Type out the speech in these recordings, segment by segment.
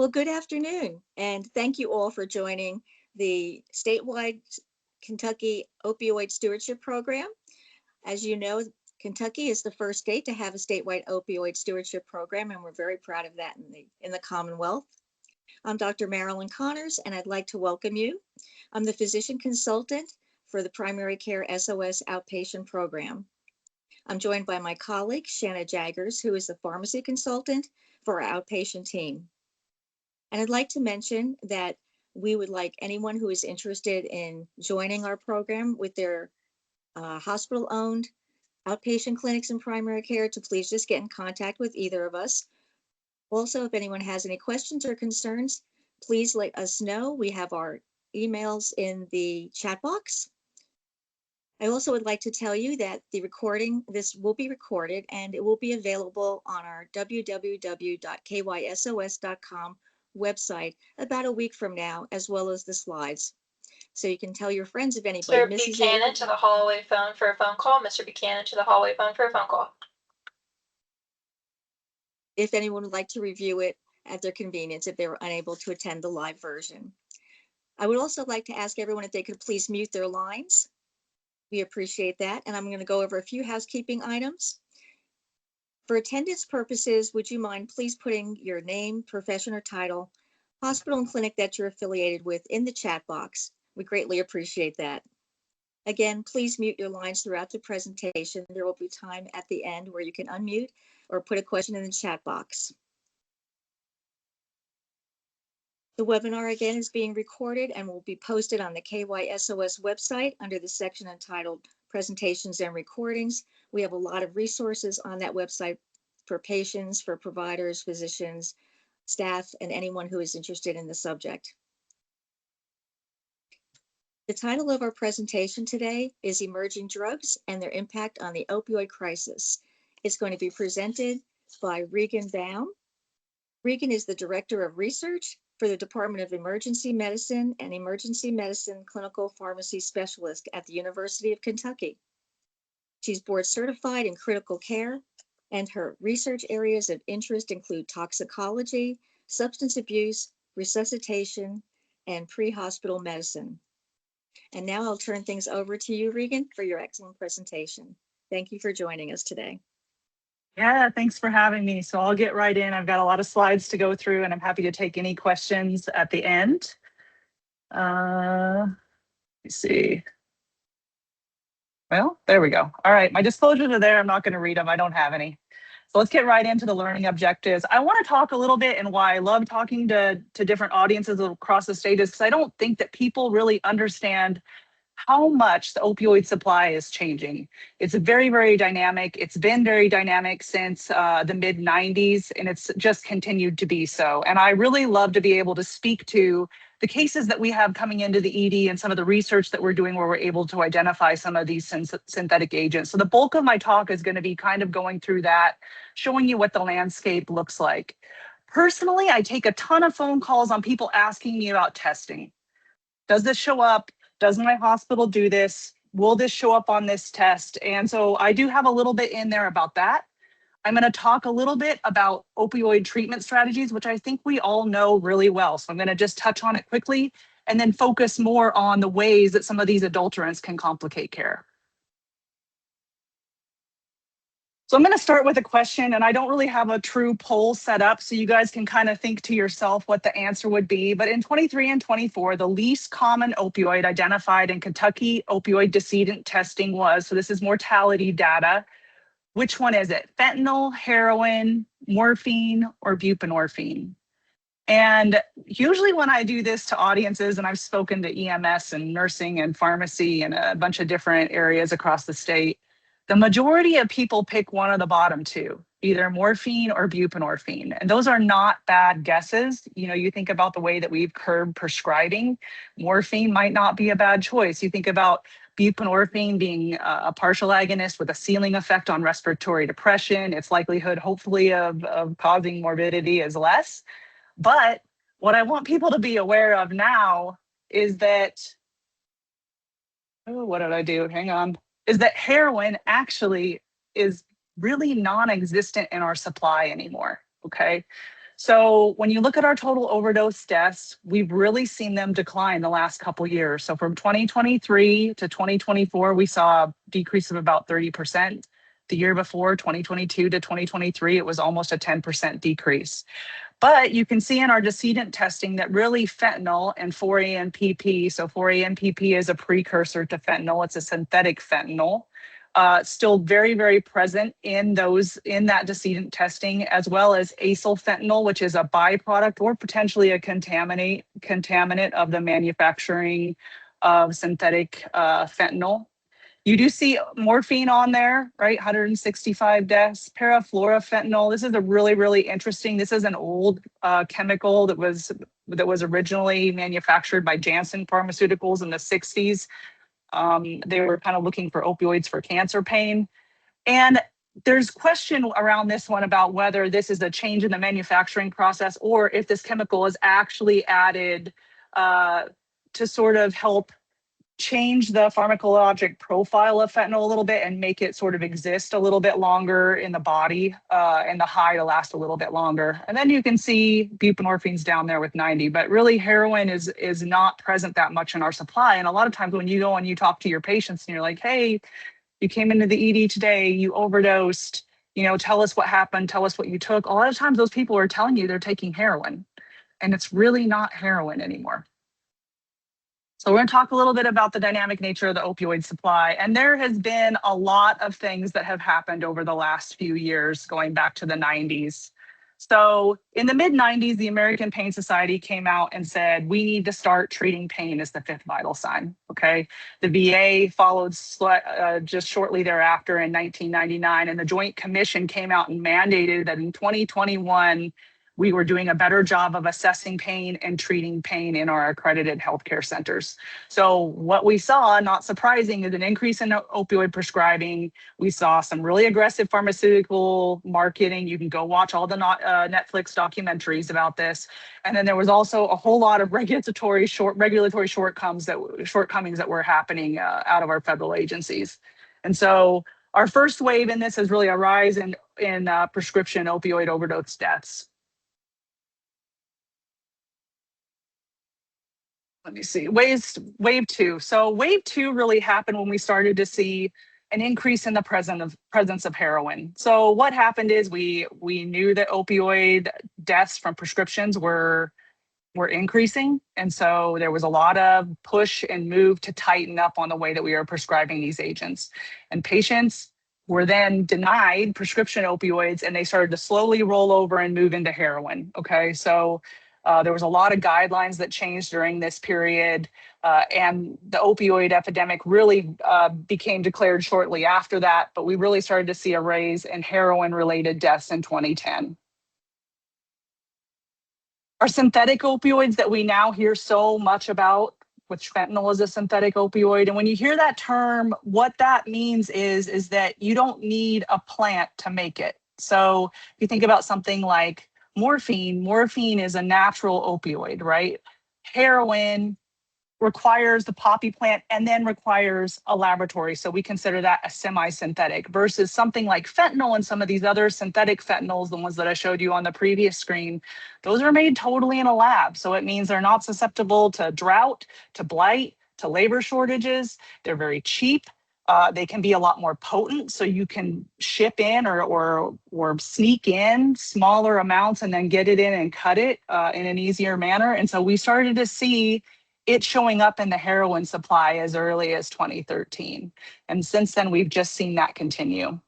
Well, good afternoon, and thank you all for joining the statewide Kentucky Opioid Stewardship Program. As you know, Kentucky is the first state to have a statewide opioid stewardship program, and we're very proud of that in the Commonwealth. I'm Dr. Marilyn Connors, and I'd like to welcome you. I'm the physician consultant for the Primary Care SOS Outpatient Program. I'm joined by my colleague, Shanna Jaggers, who is the pharmacy consultant for our outpatient team. And I'd like to mention that we would like anyone who is interested in joining our program with their hospital-owned outpatient clinics and primary care to please just get in contact with either of us. Also, if anyone has any questions or concerns, please let us know. We have our emails in the chat box. I also would like to tell you that this will be recorded and it will be available on our www.kysos.com website about a week from now, as well as the slides. So you can tell your friends if anybody Mr. misses Buchanan to the hallway phone for a phone call. Mr. Buchanan to the hallway phone for a phone call. If anyone would like to review it at their convenience, if they were unable to attend the live version. I would also like to ask everyone if they could please mute their lines. We appreciate that. And I'm going to go over a few housekeeping items. For attendance purposes, would you mind please putting your name, profession, or title, hospital and clinic that you're affiliated with in the chat box? We greatly appreciate that. Again, please mute your lines throughout the presentation. There will be time at the end where you can unmute or put a question in the chat box. The webinar again is being recorded and will be posted on the KYSOS website under the section entitled Presentations and Recordings. We have a lot of resources on that website for patients, for providers, physicians, staff, and anyone who is interested in the subject. The title of our presentation today is Emerging Drugs and Their Impact on the Opioid Crisis. It's going to be presented by Regan Baum. Regan is the Director of Research for the Department of Emergency Medicine and Emergency Medicine Clinical Pharmacy Specialist at the University of Kentucky. She's board certified in critical care, and her research areas of interest include toxicology, substance abuse, resuscitation, and pre-hospital medicine. And now I'll turn things over to you, Regan, for your excellent presentation. Thank you for joining us today. Yeah, thanks for having me. So I'll get right in. I've got a lot of slides to go through, and I'm happy to take any questions at the end. Let me see. Well, there we go. All right, my disclosures are there. I'm not going to read them. I don't have any. So let's get right into the learning objectives. I want to talk a little bit, and why I love talking to different audiences across the state is because I don't think that people really understand how much the opioid supply is changing. It's very, very dynamic. It's been very dynamic since the mid-90s, and it's just continued to be so. And I really love to be able to speak to the cases that we have coming into the ED and some of the research that we're doing where we're able to identify some of these synthetic agents. So the bulk of my talk is going to be kind of going through that, showing you what the landscape looks like. Personally, I take a ton of phone calls on people asking me about testing. Does this show up? Does my hospital do this? Will this show up on this test? And so I do have a little bit in there about that. I'm going to talk a little bit about opioid treatment strategies, which I think we all know really well. So I'm going to just touch on it quickly and then focus more on the ways that some of these adulterants can complicate care. So I'm going to start with a question, and I don't really have a true poll set up, so you guys can kind of think to yourself what the answer would be. But in 23 and 24, the least common opioid identified in Kentucky opioid decedent testing was, so this is mortality data, which one is it? Fentanyl, heroin, morphine, or buprenorphine? And usually when I do this to audiences, and I've spoken to EMS and nursing and pharmacy and a bunch of different areas across the state, the majority of people pick one of the bottom two, either morphine or buprenorphine. And those are not bad guesses. You know, you think about the way that we've curbed prescribing, morphine might not be a bad choice. You think about buprenorphine being a partial agonist with a ceiling effect on respiratory depression, its likelihood, hopefully, of causing morbidity is less. But what I want people to be aware of now is that, oh, what did I do? Hang on. Is that heroin actually is really non-existent in our supply anymore, okay? So when you look at our total overdose deaths, we've really seen them decline the last couple years. So from 2023 to 2024, we saw a decrease of about 30%. The year before, 2022 to 2023, it was almost a 10% decrease. But you can see in our decedent testing that really fentanyl and 4-AMPP, so 4-AMPP is a precursor to fentanyl, it's a synthetic fentanyl, still very, very present in that decedent testing, as well as acyl fentanyl, which is a byproduct or potentially a contaminant of the manufacturing of synthetic fentanyl. You do see morphine on there, right? 165 deaths. Parafluorofentanyl. This is a really, really interesting. This is an old chemical that was originally manufactured by Janssen Pharmaceuticals in the 60s. They were kind of looking for opioids for cancer pain. And there's question around this one about whether this is a change in the manufacturing process or if this chemical is actually added to sort of help change the pharmacologic profile of fentanyl a little bit and make it sort of exist a little bit longer in the body and the high to last a little bit longer. And then you can see buprenorphine's down there with 90, but really heroin is not present that much in our supply. And a lot of times when you go and you talk to your patients and you're like, hey, you came into the ED today, you overdosed, tell us what happened, tell us what you took. A lot of times those people are telling you they're taking heroin, and it's really not heroin anymore. So we're going to talk a little bit about the dynamic nature of the opioid supply. And there has been a lot of things that have happened over the last few years, going back to the 90s. So in the mid-90s, the American Pain Society came out and said, we need to start treating pain as the fifth vital sign, okay? The VA followed just shortly thereafter in 1999, and the Joint Commission came out and mandated that in 2021, we were doing a better job of assessing pain and treating pain in our accredited healthcare centers. So what we saw, not surprising, is an increase in opioid prescribing. We saw some really aggressive pharmaceutical marketing. You can go watch all the Netflix documentaries about this. And then there was also a whole lot of regulatory shortcomings that were happening out of our federal agencies. And so our first wave in this is really a rise in prescription opioid overdose deaths. Let me see, wave two. So wave two really happened when we started to see an increase in the presence of heroin. So what happened is we knew that opioid deaths from prescriptions were increasing. And so there was a lot of push and move to tighten up on the way that we are prescribing these agents. And patients were then denied prescription opioids, and they started to slowly roll over and move into heroin. Okay, so there was a lot of guidelines that changed during this period, and the opioid epidemic really became declared shortly after that, but we really started to see a rise in heroin-related deaths in 2010. Our synthetic opioids that we now hear so much about, which fentanyl is a synthetic opioid, and when you hear that term, what that means is that you don't need a plant to make it. So if you think about something like morphine is a natural opioid, right? Heroin requires the poppy plant and then requires a laboratory. So we consider that a semi-synthetic versus something like fentanyl and some of these other synthetic fentanyls, the ones that I showed you on the previous screen, those are made totally in a lab. So it means they're not susceptible to drought, to blight, to labor shortages. They're very cheap. They can be a lot more potent, so you can ship in or sneak in smaller amounts and then get it in and cut it in an easier manner. And so we started to see it showing up in the heroin supply as early as 2013. And since then, we've just seen that continue.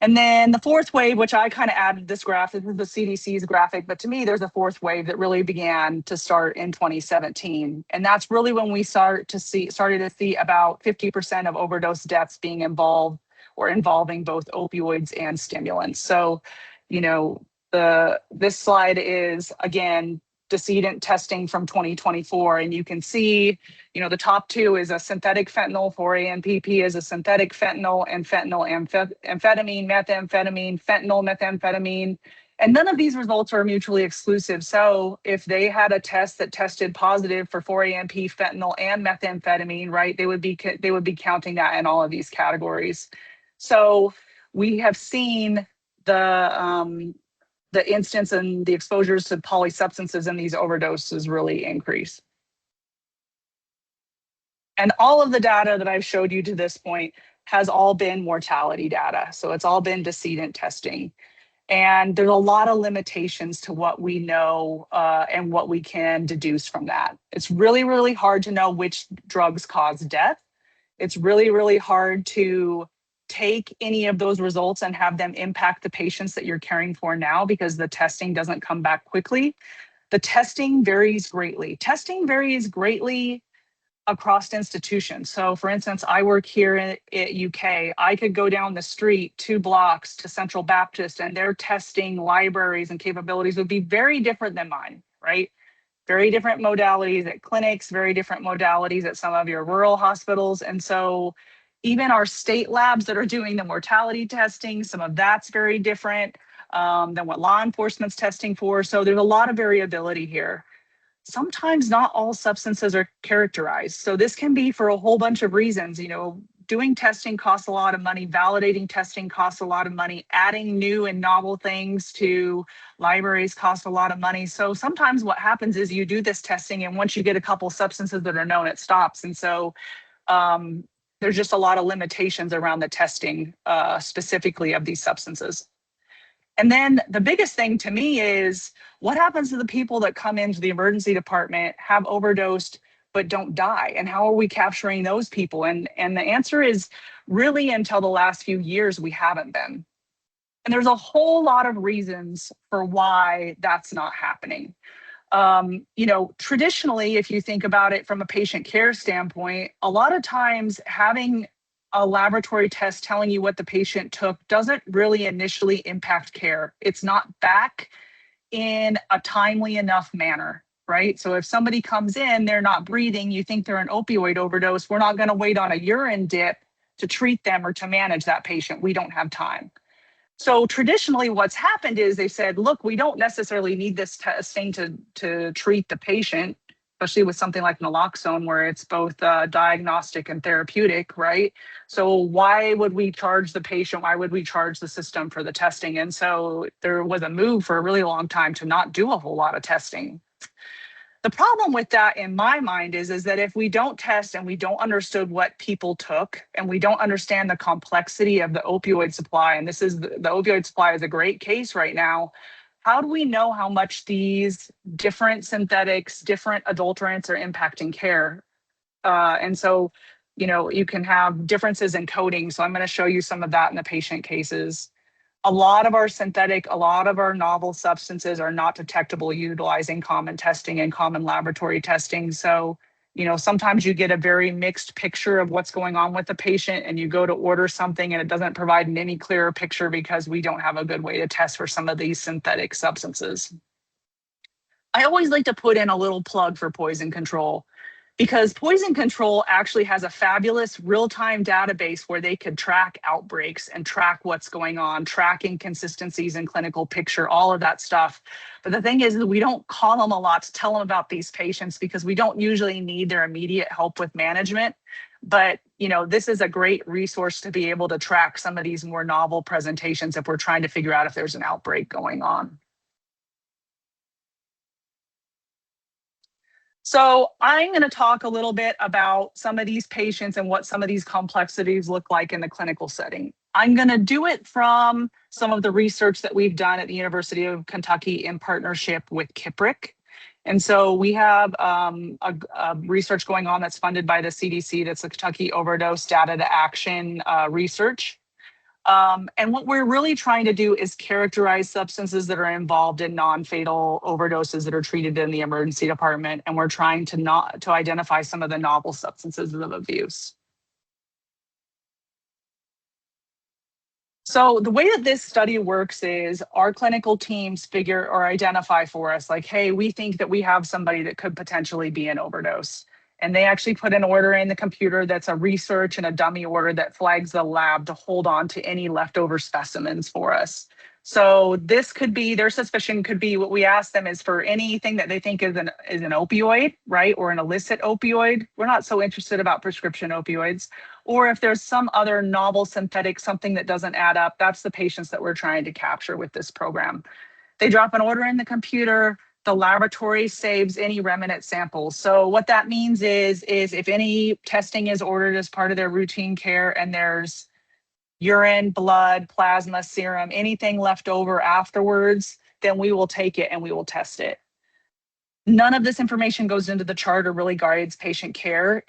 And then the fourth wave, which I kind of added this graph, this is the CDC's graphic, but to me, there's a fourth wave that really began to start in 2017. And that's really when we started to see about 50% of overdose deaths being involved or involving both opioids and stimulants. So, this slide is, again, decedent testing from 2024. And you can see, the top two is a synthetic fentanyl, 4-AMPP is a synthetic fentanyl, and fentanyl, amphetamine, methamphetamine, fentanyl, methamphetamine. And none of these results are mutually exclusive. So if they had a test that tested positive for 4-AMP, fentanyl, and methamphetamine, right, they would be counting that in all of these categories. So we have seen the instance and the exposures to polysubstances in these overdoses really increase. And all of the data that I've showed you to this point has all been mortality data. So it's all been decedent testing. And there's a lot of limitations to what we know and what we can deduce from that. It's really, really hard to know which drugs cause death. It's really, really hard to take any of those results and have them impact the patients that you're caring for now because the testing doesn't come back quickly. The testing varies greatly. Testing varies greatly across institutions. So for instance, I work here at UK. I could go down the street 2 blocks to Central Baptist and their testing libraries and capabilities would be very different than mine, right? Very different modalities at clinics, very different modalities at some of your rural hospitals. And so even our state labs that are doing the mortality testing, some of that's very different than what law enforcement's testing for. So there's a lot of variability here. Sometimes not all substances are characterized. So this can be for a whole bunch of reasons. You know, doing testing costs a lot of money, validating testing costs a lot of money, adding new and novel things to libraries costs a lot of money. So sometimes what happens is you do this testing and once you get a couple substances that are known, it stops. And so there's just a lot of limitations around the testing specifically of these substances. And then the biggest thing to me is what happens to the people that come into the emergency department, have overdosed, but don't die? And how are we capturing those people? And the answer is really until the last few years, we haven't been. And there's a whole lot of reasons for why that's not happening. You know, traditionally, if you think about it from a patient care standpoint, a lot of times having a laboratory test telling you what the patient took doesn't really initially impact care. It's not back in a timely enough manner, right? So if somebody comes in, they're not breathing, you think they're an opioid overdose, we're not going to wait on a urine dip to treat them or to manage that patient. We don't have time. So traditionally what's happened is they said, look, we don't necessarily need this testing to treat the patient, especially with something like naloxone where it's both diagnostic and therapeutic, right? So why would we charge the patient? Why would we charge the system for the testing? And so there was a move for a really long time to not do a whole lot of testing. The problem with that in my mind is that if we don't test and we don't understand what people took and we don't understand the complexity of the opioid supply, and this is the opioid supply is a great case right now, how do we know how much these different synthetics, different adulterants are impacting care? And so, you know, you can have differences in coding. So I'm going to show you some of that in the patient cases. A lot of our synthetic, a lot of our novel substances are not detectable utilizing common testing and common laboratory testing. So, you know, sometimes you get a very mixed picture of what's going on with the patient and you go to order something and it doesn't provide an any clearer picture because we don't have a good way to test for some of these synthetic substances. I always like to put in a little plug for poison control, because poison control actually has a fabulous real-time database where they could track outbreaks and track what's going on, track inconsistencies in clinical picture, all of that stuff. But the thing is that we don't call them a lot to tell them about these patients because we don't usually need their immediate help with management. But, you know, this is a great resource to be able to track some of these more novel presentations if we're trying to figure out if there's an outbreak going on. So I'm going to talk a little bit about some of these patients and what some of these complexities look like in the clinical setting. I'm going to do it from some of the research that we've done at the University of Kentucky in partnership with KIPRIC. And so we have a research going on that's funded by the CDC, that's the Kentucky Overdose Data to Action research. And what we're really trying to do is characterize substances that are involved in non-fatal overdoses that are treated in the emergency department. And we're trying to identify some of the novel substances of abuse. So the way that this study works is our clinical teams figure or identify for us like, hey, we think that we have somebody that could potentially be an overdose. And they actually put an order in the computer that's a research and a dummy order that flags the lab to hold on to any leftover specimens for us. So this could be, their suspicion could be, what we ask them is for anything that they think is an opioid, right? Or an illicit opioid. We're not so interested about prescription opioids. or if there's some other novel synthetic, something that doesn't add up, that's the patients that we're trying to capture with this program. They drop an order in the computer, the laboratory saves any remnant samples. So what that means is if any testing is ordered as part of their routine care and there's urine, blood, plasma, serum, anything left over afterwards, then we will take it and we will test it. None of this information goes into the chart or really guides patient care.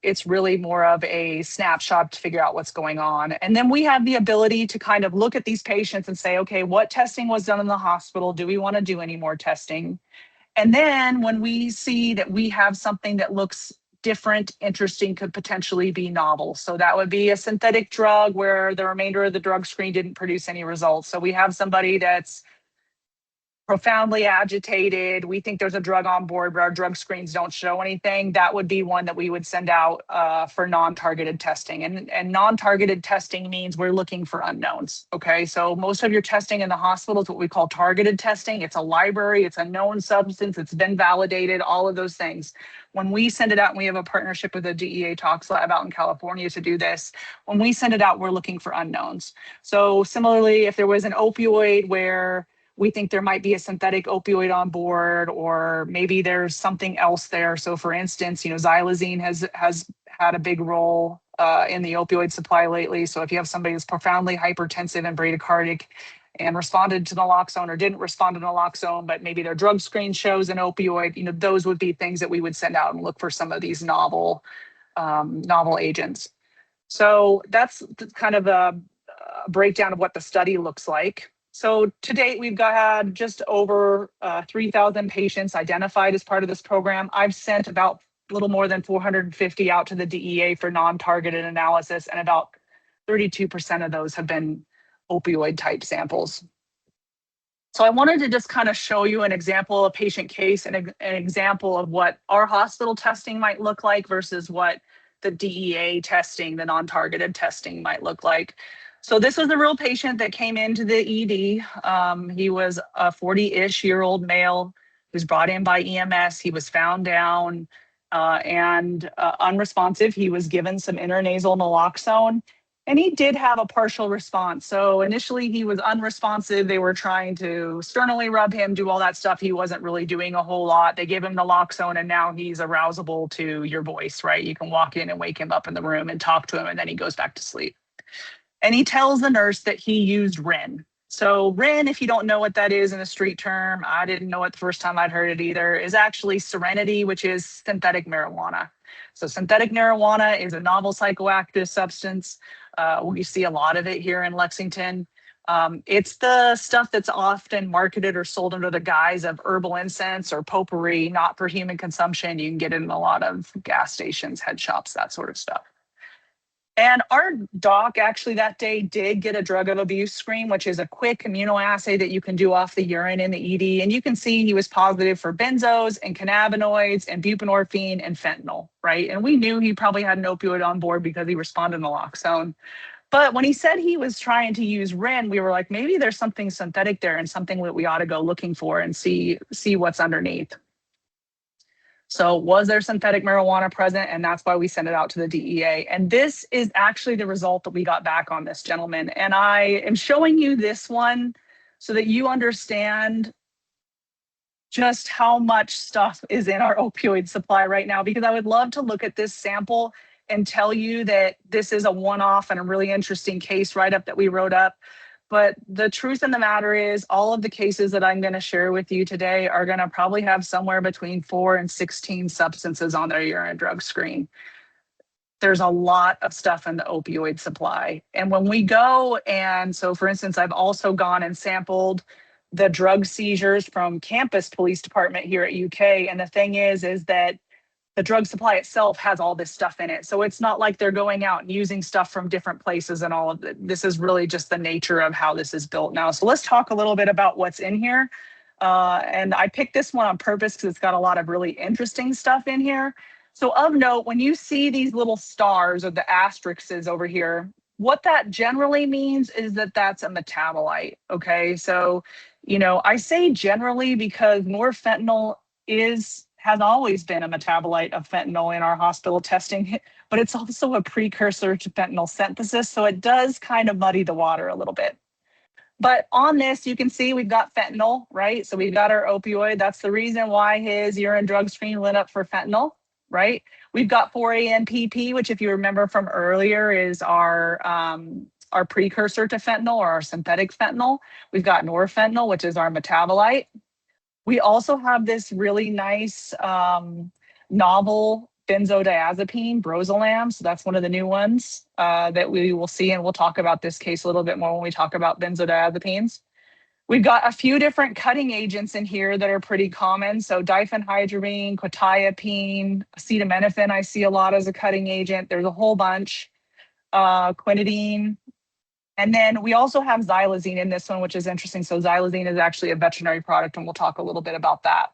It's really more of a snapshot to figure out what's going on. And then we have the ability to kind of look at these patients and say, okay, what testing was done in the hospital? Do we want to do any more testing? And then when we see that we have something that looks different, interesting, could potentially be novel. So that would be a synthetic drug where the remainder of the drug screen didn't produce any results. So we have somebody that's profoundly agitated. We think there's a drug on board, but our drug screens don't show anything. That would be one that we would send out for non-targeted testing. And non-targeted testing means we're looking for unknowns. Okay, so most of your testing in the hospital is what we call targeted testing. It's a library, it's a known substance, it's been validated, all of those things. When we send it out, and we have a partnership with the DEA Tox Lab out in California to do this, when we send it out, we're looking for unknowns. So similarly, if there was an opioid where we think there might be a synthetic opioid on board, or maybe there's something else there. So for instance, xylazine has had a big role in the opioid supply lately. So if you have somebody who's profoundly hypertensive and bradycardic and responded to naloxone or didn't respond to naloxone, but maybe their drug screen shows an opioid, those would be things that we would send out and look for some of these novel agents. So that's kind of a breakdown of what the study looks like. So to date, we've had just over 3,000 patients identified as part of this program. I've sent about a little more than 450 out to the DEA for non-targeted analysis, and about 32% of those have been opioid type samples. So I wanted to just kind of show you an example, a patient case, and an example of what our hospital testing might look like versus what the DEA testing, the non-targeted testing might look like. So this was a real patient that came into the ED. He was a 40-ish-year-old male who was brought in by EMS. He was found down and unresponsive. He was given some intranasal naloxone, and he did have a partial response. So initially he was unresponsive. They were trying to sternally rub him, do all that stuff. He wasn't really doing a whole lot. They gave him naloxone, and now he's arousable to your voice, right? You can walk in and wake him up in the room and talk to him, and then he goes back to sleep. And he tells the nurse that he used Ren. So Ren, if you don't know what that is in a street term, I didn't know it the first time I'd heard it either, is actually Serenity, which is synthetic marijuana. So synthetic marijuana is a novel psychoactive substance. We see a lot of it here in Lexington. It's the stuff that's often marketed or sold under the guise of herbal incense or potpourri, not for human consumption. You can get it in a lot of gas stations, head shops, that sort of stuff. And our doc actually that day did get a drug of abuse screen, which is a quick immunoassay that you can do off the urine in the ED. And you can see he was positive for benzos and cannabinoids and buprenorphine and fentanyl, right? And we knew he probably had an opioid on board because he responded to naloxone. But when he said he was trying to use Ren, we were like, maybe there's something synthetic there and something that we ought to go looking for and see what's underneath. So was there synthetic marijuana present? And that's why we sent it out to the DEA. And this is actually the result that we got back on this gentleman. And I am showing you this one so that you understand just how much stuff is in our opioid supply right now, because I would love to look at this sample and tell you that this is a one-off and a really interesting case write-up that we wrote up. But the truth of the matter is all of the cases that I'm going to share with you today are going to probably have somewhere between 4 and 16 substances on their urine drug screen. There's a lot of stuff in the opioid supply. And when we go, and so for instance, I've also gone and sampled the drug seizures from campus police department here at UK. And the thing is that the drug supply itself has all this stuff in it. So it's not like they're going out and using stuff from different places and all of it. This is really just the nature of how this is built now. So let's talk a little bit about what's in here. And I picked this one on purpose because it's got a lot of really interesting stuff in here. So of note, when you see these little stars or the asterisks over here, what that generally means is that that's a metabolite, okay? So, I say generally because norfentanyl has always been a metabolite of fentanyl in our hospital testing. but it's also a precursor to fentanyl synthesis. So it does kind of muddy the water a little bit. But on this, you can see we've got fentanyl, right? So we've got our opioid. That's the reason why his urine drug screen lit up for fentanyl, right? We've got 4-ANPP, which if you remember from earlier is our precursor to fentanyl or our synthetic fentanyl. We've got norfentanyl, which is our metabolite. We also have this really nice novel benzodiazepine, brozolam. So that's one of the new ones that we will see. And we'll talk about this case a little bit more when we talk about benzodiazepines. We've got a few different cutting agents in here that are pretty common. So diphenhydramine, quetiapine, acetaminophen, I see a lot as a cutting agent. There's a whole bunch. Quinidine. And then we also have xylazine in this one, which is interesting. So xylazine is actually a veterinary product, and we'll talk a little bit about that.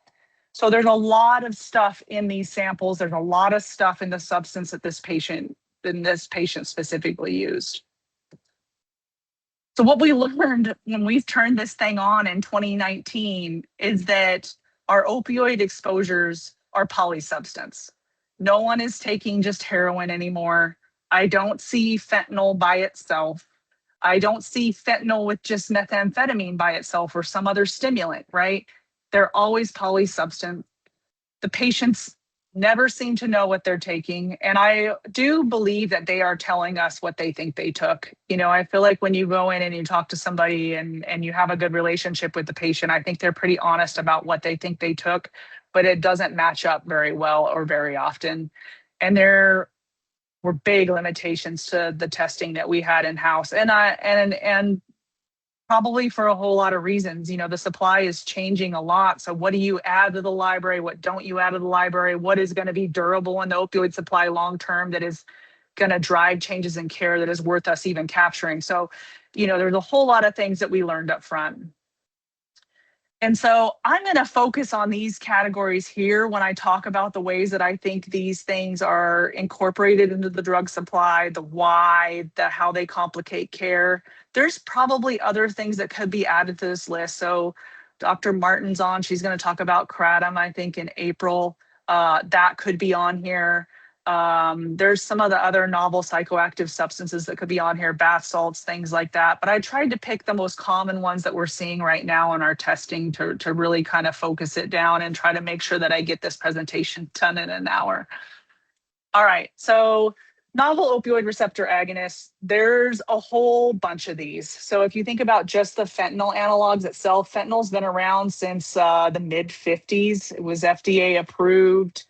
So there's a lot of stuff in these samples. There's a lot of stuff in the substance that this patient specifically used. So what we learned when we turned this thing on in 2019 is that our opioid exposures are polysubstance. No one is taking just heroin anymore. I don't see fentanyl by itself. I don't see fentanyl with just methamphetamine by itself or some other stimulant, right? They're always polysubstance. The patients never seem to know what they're taking. And I do believe that they are telling us what they think they took. You know, I feel like when you go in and you talk to somebody and you have a good relationship with the patient, I think they're pretty honest about what they think they took, but it doesn't match up very well or very often. And there were big limitations to the testing that we had in-house. And probably for a whole lot of reasons. You know, the supply is changing a lot. So what do you add to the library? What don't you add to the library? What is going to be durable in the opioid supply long-term that is going to drive changes in care that is worth us even capturing? So, you know, there's a whole lot of things that we learned up front. And so I'm going to focus on these categories here when I talk about the ways that I think these things are incorporated into the drug supply, the why, the how they complicate care. There's probably other things that could be added to this list. So Dr. Martin's on, she's going to talk about kratom, I think in April. That could be on here. There's some of the other novel psychoactive substances that could be on here, bath salts, things like that. But I tried to pick the most common ones that we're seeing right now in our testing to really kind of focus it down and try to make sure that I get this presentation done in an hour. All right, so novel opioid receptor agonists, there's a whole bunch of these. So if you think about just the fentanyl analogs itself, fentanyl's been around since the mid 50s. It was FDA approved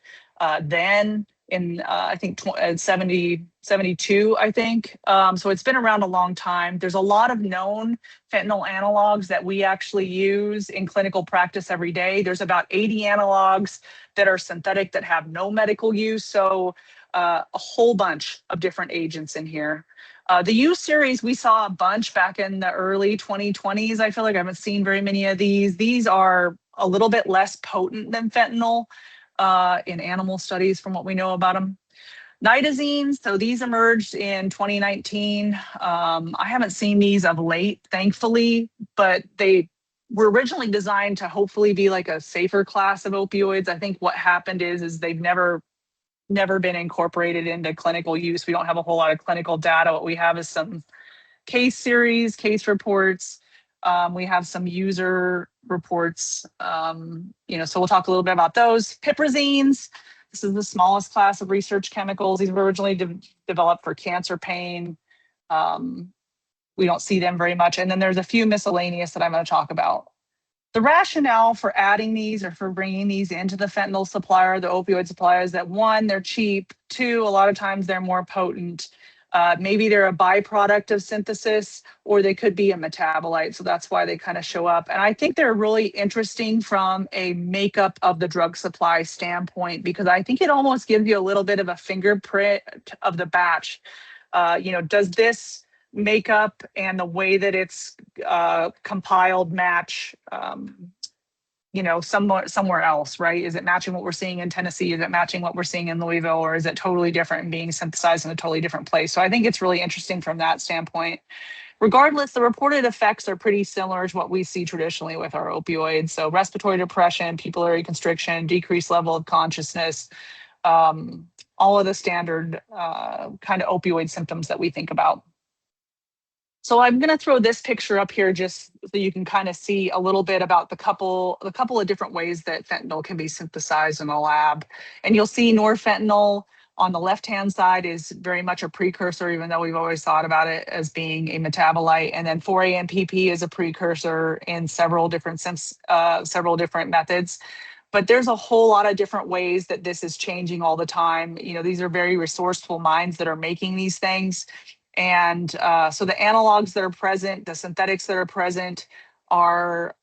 then in I think 72, I think. So it's been around a long time. There's a lot of known fentanyl analogs that we actually use in clinical practice every day. There's about 80 analogs that are synthetic that have no medical use. So a whole bunch of different agents in here. The U series, we saw a bunch back in the early 2020s. I feel like I haven't seen very many of these. These are a little bit less potent than fentanyl in animal studies from what we know about them. Nitazines, so these emerged in 2019. I haven't seen these of late, thankfully, but they were originally designed to hopefully be like a safer class of opioids. I think what happened is they've never been incorporated into clinical use. We don't have a whole lot of clinical data. What we have is some case series, case reports. We have some user reports, you know, so we'll talk a little bit about those. Piperazines, this is the smallest class of research chemicals. These were originally developed for cancer pain. We don't see them very much. And then there's a few miscellaneous that I'm going to talk about. The rationale for adding these or for bringing these into the fentanyl supply or the opioid supply is that one, they're cheap. Two, a lot of times they're more potent. Maybe they're a byproduct of synthesis, or they could be a metabolite. So that's why they kind of show up. And I think they're really interesting from a makeup of the drug supply standpoint, because I think it almost gives you a little bit of a fingerprint of the batch. You know, does this makeup and the way that it's compiled match you know, somewhere else, right? Is it matching what we're seeing in Tennessee? Is it matching what we're seeing in Louisville? Or is it totally different and being synthesized in a totally different place? So I think it's really interesting from that standpoint. Regardless, the reported effects are pretty similar to what we see traditionally with our opioids. So respiratory depression, pupillary constriction, decreased level of consciousness, all of the standard kind of opioid symptoms that we think about. So I'm going to throw this picture up here just so you can kind of see a little bit about the couple of different ways that fentanyl can be synthesized in a lab. And you'll see norfentanyl on the left-hand side is very much a precursor, even though we've always thought about it as being a metabolite. And then 4-AMPP is a precursor in several different methods. But there's a whole lot of different ways that this is changing all the time. You know, these are very resourceful minds that are making these things. And so the analogs that are present, the synthetics that are present are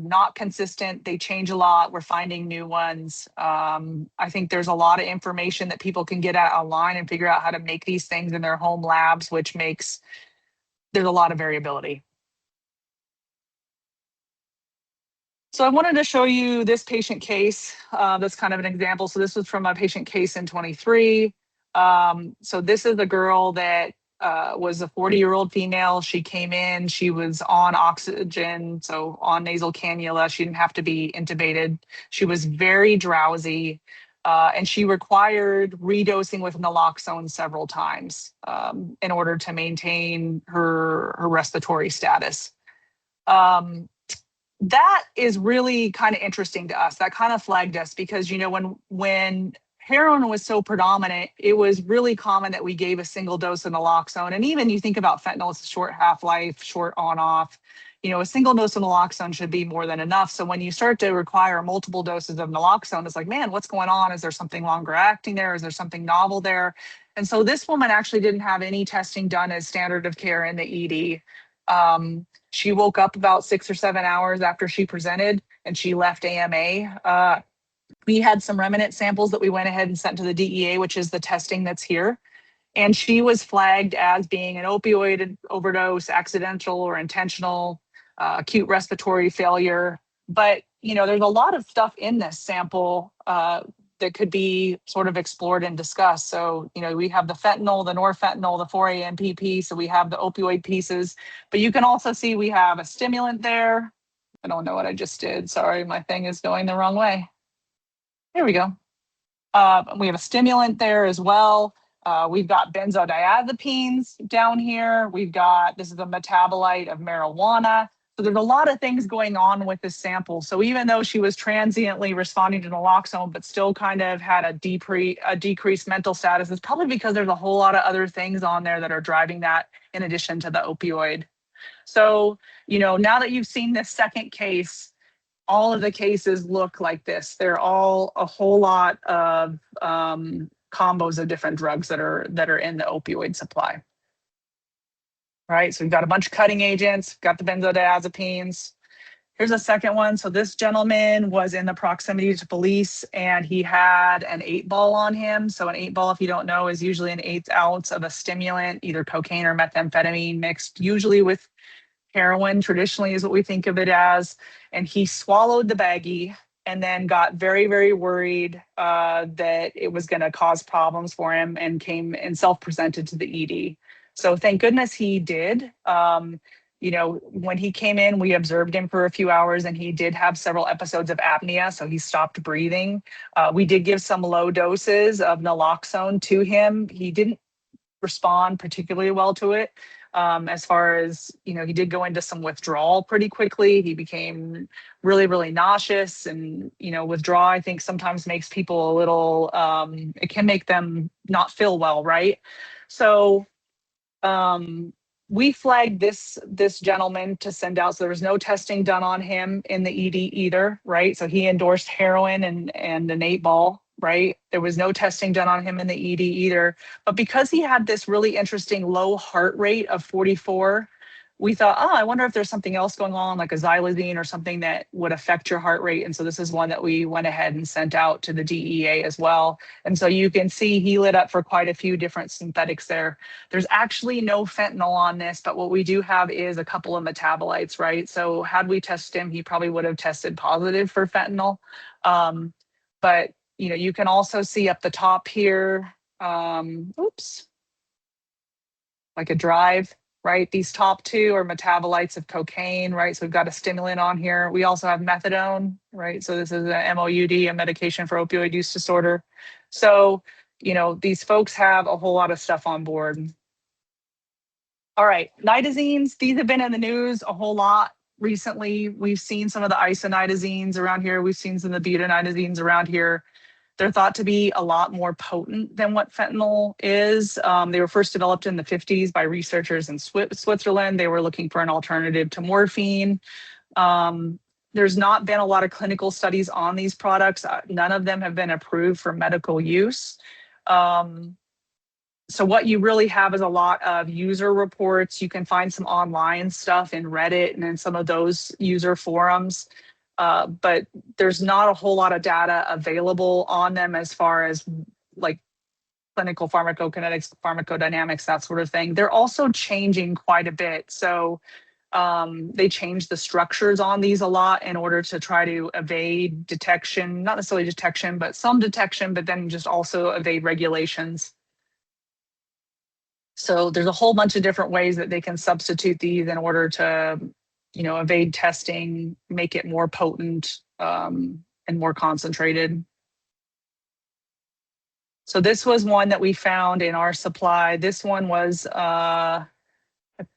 not consistent. They change a lot. We're finding new ones. I think there's a lot of information that people can get at online and figure out how to make these things in their home labs, which makes, there's a lot of variability. So I wanted to show you this patient case. That's kind of an example. So this was from a patient case in 23. So this is a girl that was a 40-year-old female. She came in, she was on oxygen, so on nasal cannula. She didn't have to be intubated. She was very drowsy, and she required redosing with naloxone several times in order to maintain her respiratory status. That is really kind of interesting to us. That kind of flagged us because, you know, when heroin was so predominant, it was really common that we gave a single dose of naloxone. And even you think about fentanyl, it's a short half-life, short on-off. You know, a single dose of naloxone should be more than enough. So when you start to require multiple doses of naloxone, it's like, man, what's going on? Is there something longer acting there? Is there something novel there? And so this woman actually didn't have any testing done as standard of care in the ED. She woke up about 6 or 7 hours after she presented and she left AMA. We had some remnant samples that we went ahead and sent to the DEA, which is the testing that's here. And she was flagged as being an opioid overdose, accidental or intentional, acute respiratory failure. But, you know, there's a lot of stuff in this sample that could be sort of explored and discussed. So, you know, we have the fentanyl, the norfentanyl, the 4-AMPP, so we have the opioid pieces, but you can also see we have a stimulant there. I don't know what I just did. Sorry, my thing is going the wrong way. Here we go. We have a stimulant there as well. We've got benzodiazepines down here. We've got, this is a metabolite of marijuana. So there's a lot of things going on with this sample. So even though she was transiently responding to naloxone, but still kind of had a decreased mental status, it's probably because there's a whole lot of other things on there that are driving that in addition to the opioid. So, you know, now that you've seen this second case, all of the cases look like this. They're all a whole lot of combos of different drugs that are in the opioid supply. Right, so we've got a bunch of cutting agents, got the benzodiazepines. Here's a second one. So this gentleman was in the proximity to police and he had an 8-ball on him. So an 8-ball, if you don't know, is usually an 1/8 ounce of a stimulant, either cocaine or methamphetamine mixed, usually with heroin, traditionally is what we think of it as. And he swallowed the baggie and then got very, very worried that it was going to cause problems for him and came and self-presented to the ED. So thank goodness he did. You know, when he came in, we observed him for a few hours and he did have several episodes of apnea, so he stopped breathing. We did give some low doses of naloxone to him. He didn't respond particularly well to it. As far as, you know, he did go into some withdrawal pretty quickly. He became really, really nauseous, and, you know, withdrawal, I think sometimes makes people a little, it can make them not feel well, right? So we flagged this gentleman to send out. So there was no testing done on him in the ED either, right? So he endorsed heroin and an 8-ball, right? There was no testing done on him in the ED either. But because he had this really interesting low heart rate of 44, we thought, oh, I wonder if there's something else going on, like a xylazine or something that would affect your heart rate. And so this is one that we went ahead and sent out to the DEA as well. And so you can see he lit up for quite a few different synthetics there. There's actually no fentanyl on this, but what we do have is a couple of metabolites, right? So had we tested him, he probably would have tested positive for fentanyl. But, you know, you can also see up the top here, oops, like a drive. Right, these top two are metabolites of cocaine, right? So we've got a stimulant on here. We also have methadone, right? So this is a MOUD, a medication for opioid use disorder. So these folks have a whole lot of stuff on board. All right, nitazines, these have been in the news a whole lot recently. We've seen some of the isonitazines around here. We've seen some of the butanitazines around here. They're thought to be a lot more potent than what fentanyl is. They were first developed in the 50s by researchers in Switzerland. They were looking for an alternative to morphine. There's not been a lot of clinical studies on these products. None of them have been approved for medical use. So what you really have is a lot of user reports. You can find some online stuff in Reddit and in some of those user forums. But there's not a whole lot of data available on them as far as like clinical pharmacokinetics, pharmacodynamics, that sort of thing. They're also changing quite a bit. So they change the structures on these a lot in order to try to evade detection, not necessarily detection, but some detection, but then just also evade regulations. So there's a whole bunch of different ways that they can substitute these in order to, evade testing, make it more potent and more concentrated. So this was one that we found in our supply. This one was, I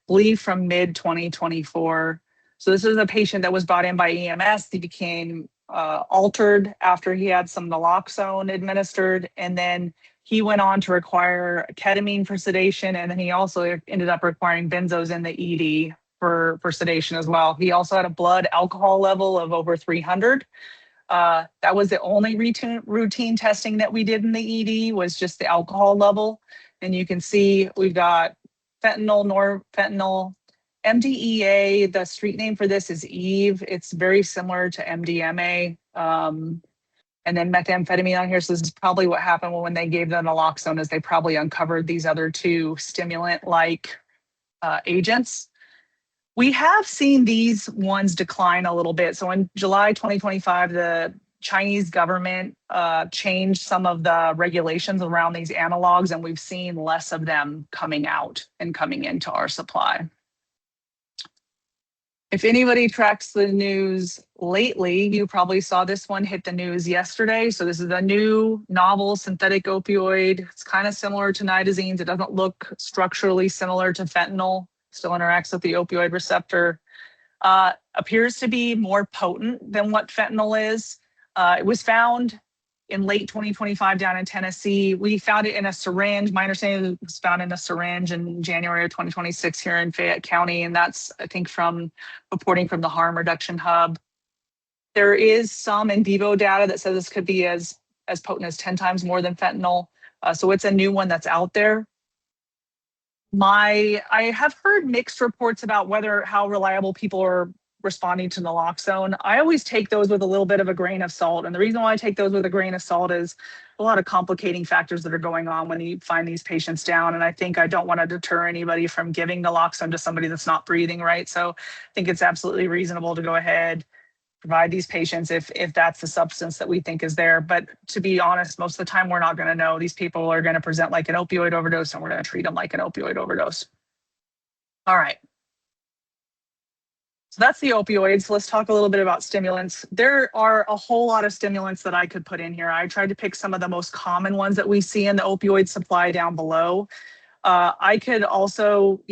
believe, from mid-2024. So this is a patient that was brought in by EMS. He became altered after he had some naloxone administered, and then he went on to require ketamine for sedation, and then he also ended up requiring benzos in the ED for sedation as well. He also had a blood alcohol level of over 300. That was the only routine testing that we did in the ED, was just the alcohol level. And you can see we've got fentanyl, norfentanyl, MDEA. The street name for this is Eve. It's very similar to MDMA. And then methamphetamine on here. So this is probably what happened when they gave the naloxone, is they probably uncovered these other two stimulant-like agents. We have seen these ones decline a little bit. So in July 2025, the Chinese government changed some of the regulations around these analogs, and we've seen less of them coming out and coming into our supply. If anybody tracks the news lately, you probably saw this one hit the news yesterday. So this is a new novel synthetic opioid. It's kind of similar to nitazines. It doesn't look structurally similar to fentanyl. Still interacts with the opioid receptor. Appears to be more potent than what fentanyl is. It was found in late 2025 down in Tennessee. We found it in a syringe. My understanding is it was found in a syringe in January of 2026 here in Fayette County. And that's, I think, from reporting from the Harm Reduction Hub. There is some in vivo data that says this could be as potent as 10 times more than fentanyl. So it's a new one that's out there. I have heard mixed reports about how reliable people are responding to naloxone. I always take those with a little bit of a grain of salt. And the reason why I take those with a grain of salt is a lot of complicating factors that are going on when you find these patients down. And I think I don't want to deter anybody from giving naloxone to somebody that's not breathing right. So I think it's absolutely reasonable to go ahead, provide these patients if that's the substance that we think is there. But to be honest, most of the time we're not going to know. These people are going to present like an opioid overdose, and we're going to treat them like an opioid overdose. All right. So that's the opioids. Let's talk a little bit about stimulants. There are a whole lot of stimulants that I could put in here. I tried to pick some of the most common ones that we see in the opioid supply down below. I could also,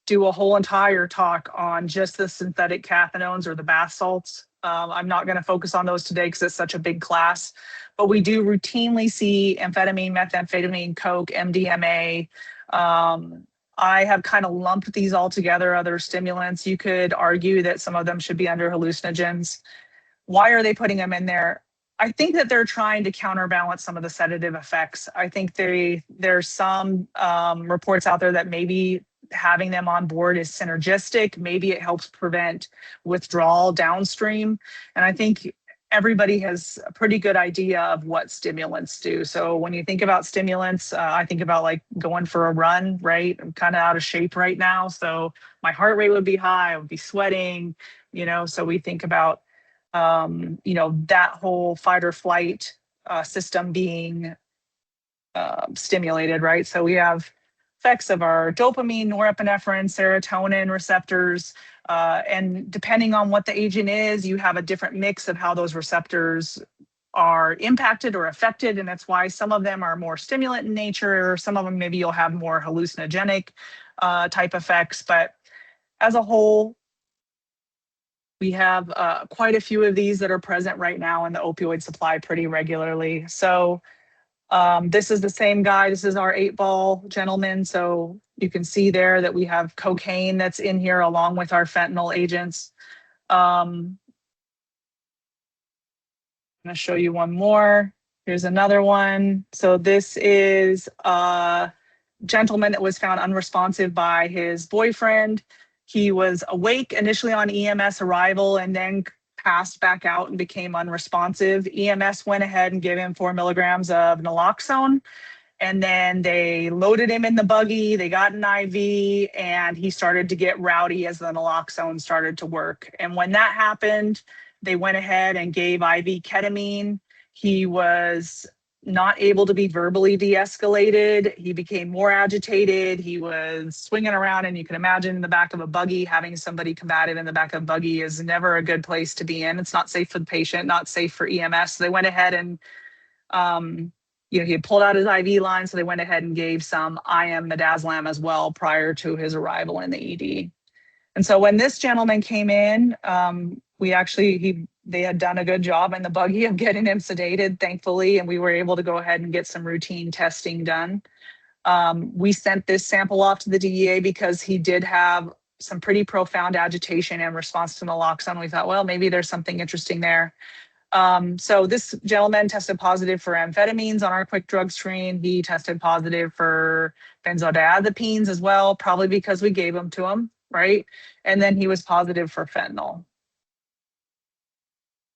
do a whole entire talk on just the synthetic cathinones or the bath salts. I'm not going to focus on those today because it's such a big class, but we do routinely see amphetamine, methamphetamine, coke, MDMA. I have kind of lumped these all together, other stimulants. You could argue that some of them should be under hallucinogens. Why are they putting them in there? I think that they're trying to counterbalance some of the sedative effects. I think there's some reports out there that maybe having them on board is synergistic. Maybe it helps prevent withdrawal downstream. And I think everybody has a pretty good idea of what stimulants do. So when you think about stimulants, I think about like going for a run, right? I'm kind of out of shape right now. So my heart rate would be high, I would be sweating, so we think about, that whole fight or flight system being stimulated, right? So we have effects of our dopamine, norepinephrine, serotonin receptors. And depending on what the agent is, you have a different mix of how those receptors are impacted or affected, and that's why some of them are more stimulant in nature. Some of them maybe you'll have more hallucinogenic type effects, but as a whole, we have quite a few of these that are present right now in the opioid supply pretty regularly. So this is the same guy. This is our 8-ball gentleman. So you can see there that we have cocaine that's in here along with our fentanyl agents. I'm going to show you one more. Here's another one. So this is a gentleman that was found unresponsive by his boyfriend. He was awake initially on EMS arrival and then passed back out and became unresponsive. EMS went ahead and gave him 4 milligrams of naloxone. And then they loaded him in the buggy, they got an IV, and he started to get rowdy as the naloxone started to work. And when that happened, they went ahead and gave IV ketamine. He was not able to be verbally de-escalated. He became more agitated. He was swinging around, and you can imagine in the back of a buggy, having somebody combative in the back of a buggy is never a good place to be in. It's not safe for the patient, not safe for EMS. So they went ahead and he had pulled out his IV line, so they went ahead and gave some IM midazolam as well prior to his arrival in the ED. And so when this gentleman came in, they had done a good job in the buggy of getting him sedated, thankfully, and we were able to go ahead and get some routine testing done. We sent this sample off to the DEA because he did have some pretty profound agitation in response to naloxone. We thought, well, maybe there's something interesting there. So this gentleman tested positive for amphetamines on our quick drug screen. He tested positive for benzodiazepines as well, probably because we gave them to him, right? And then he was positive for fentanyl.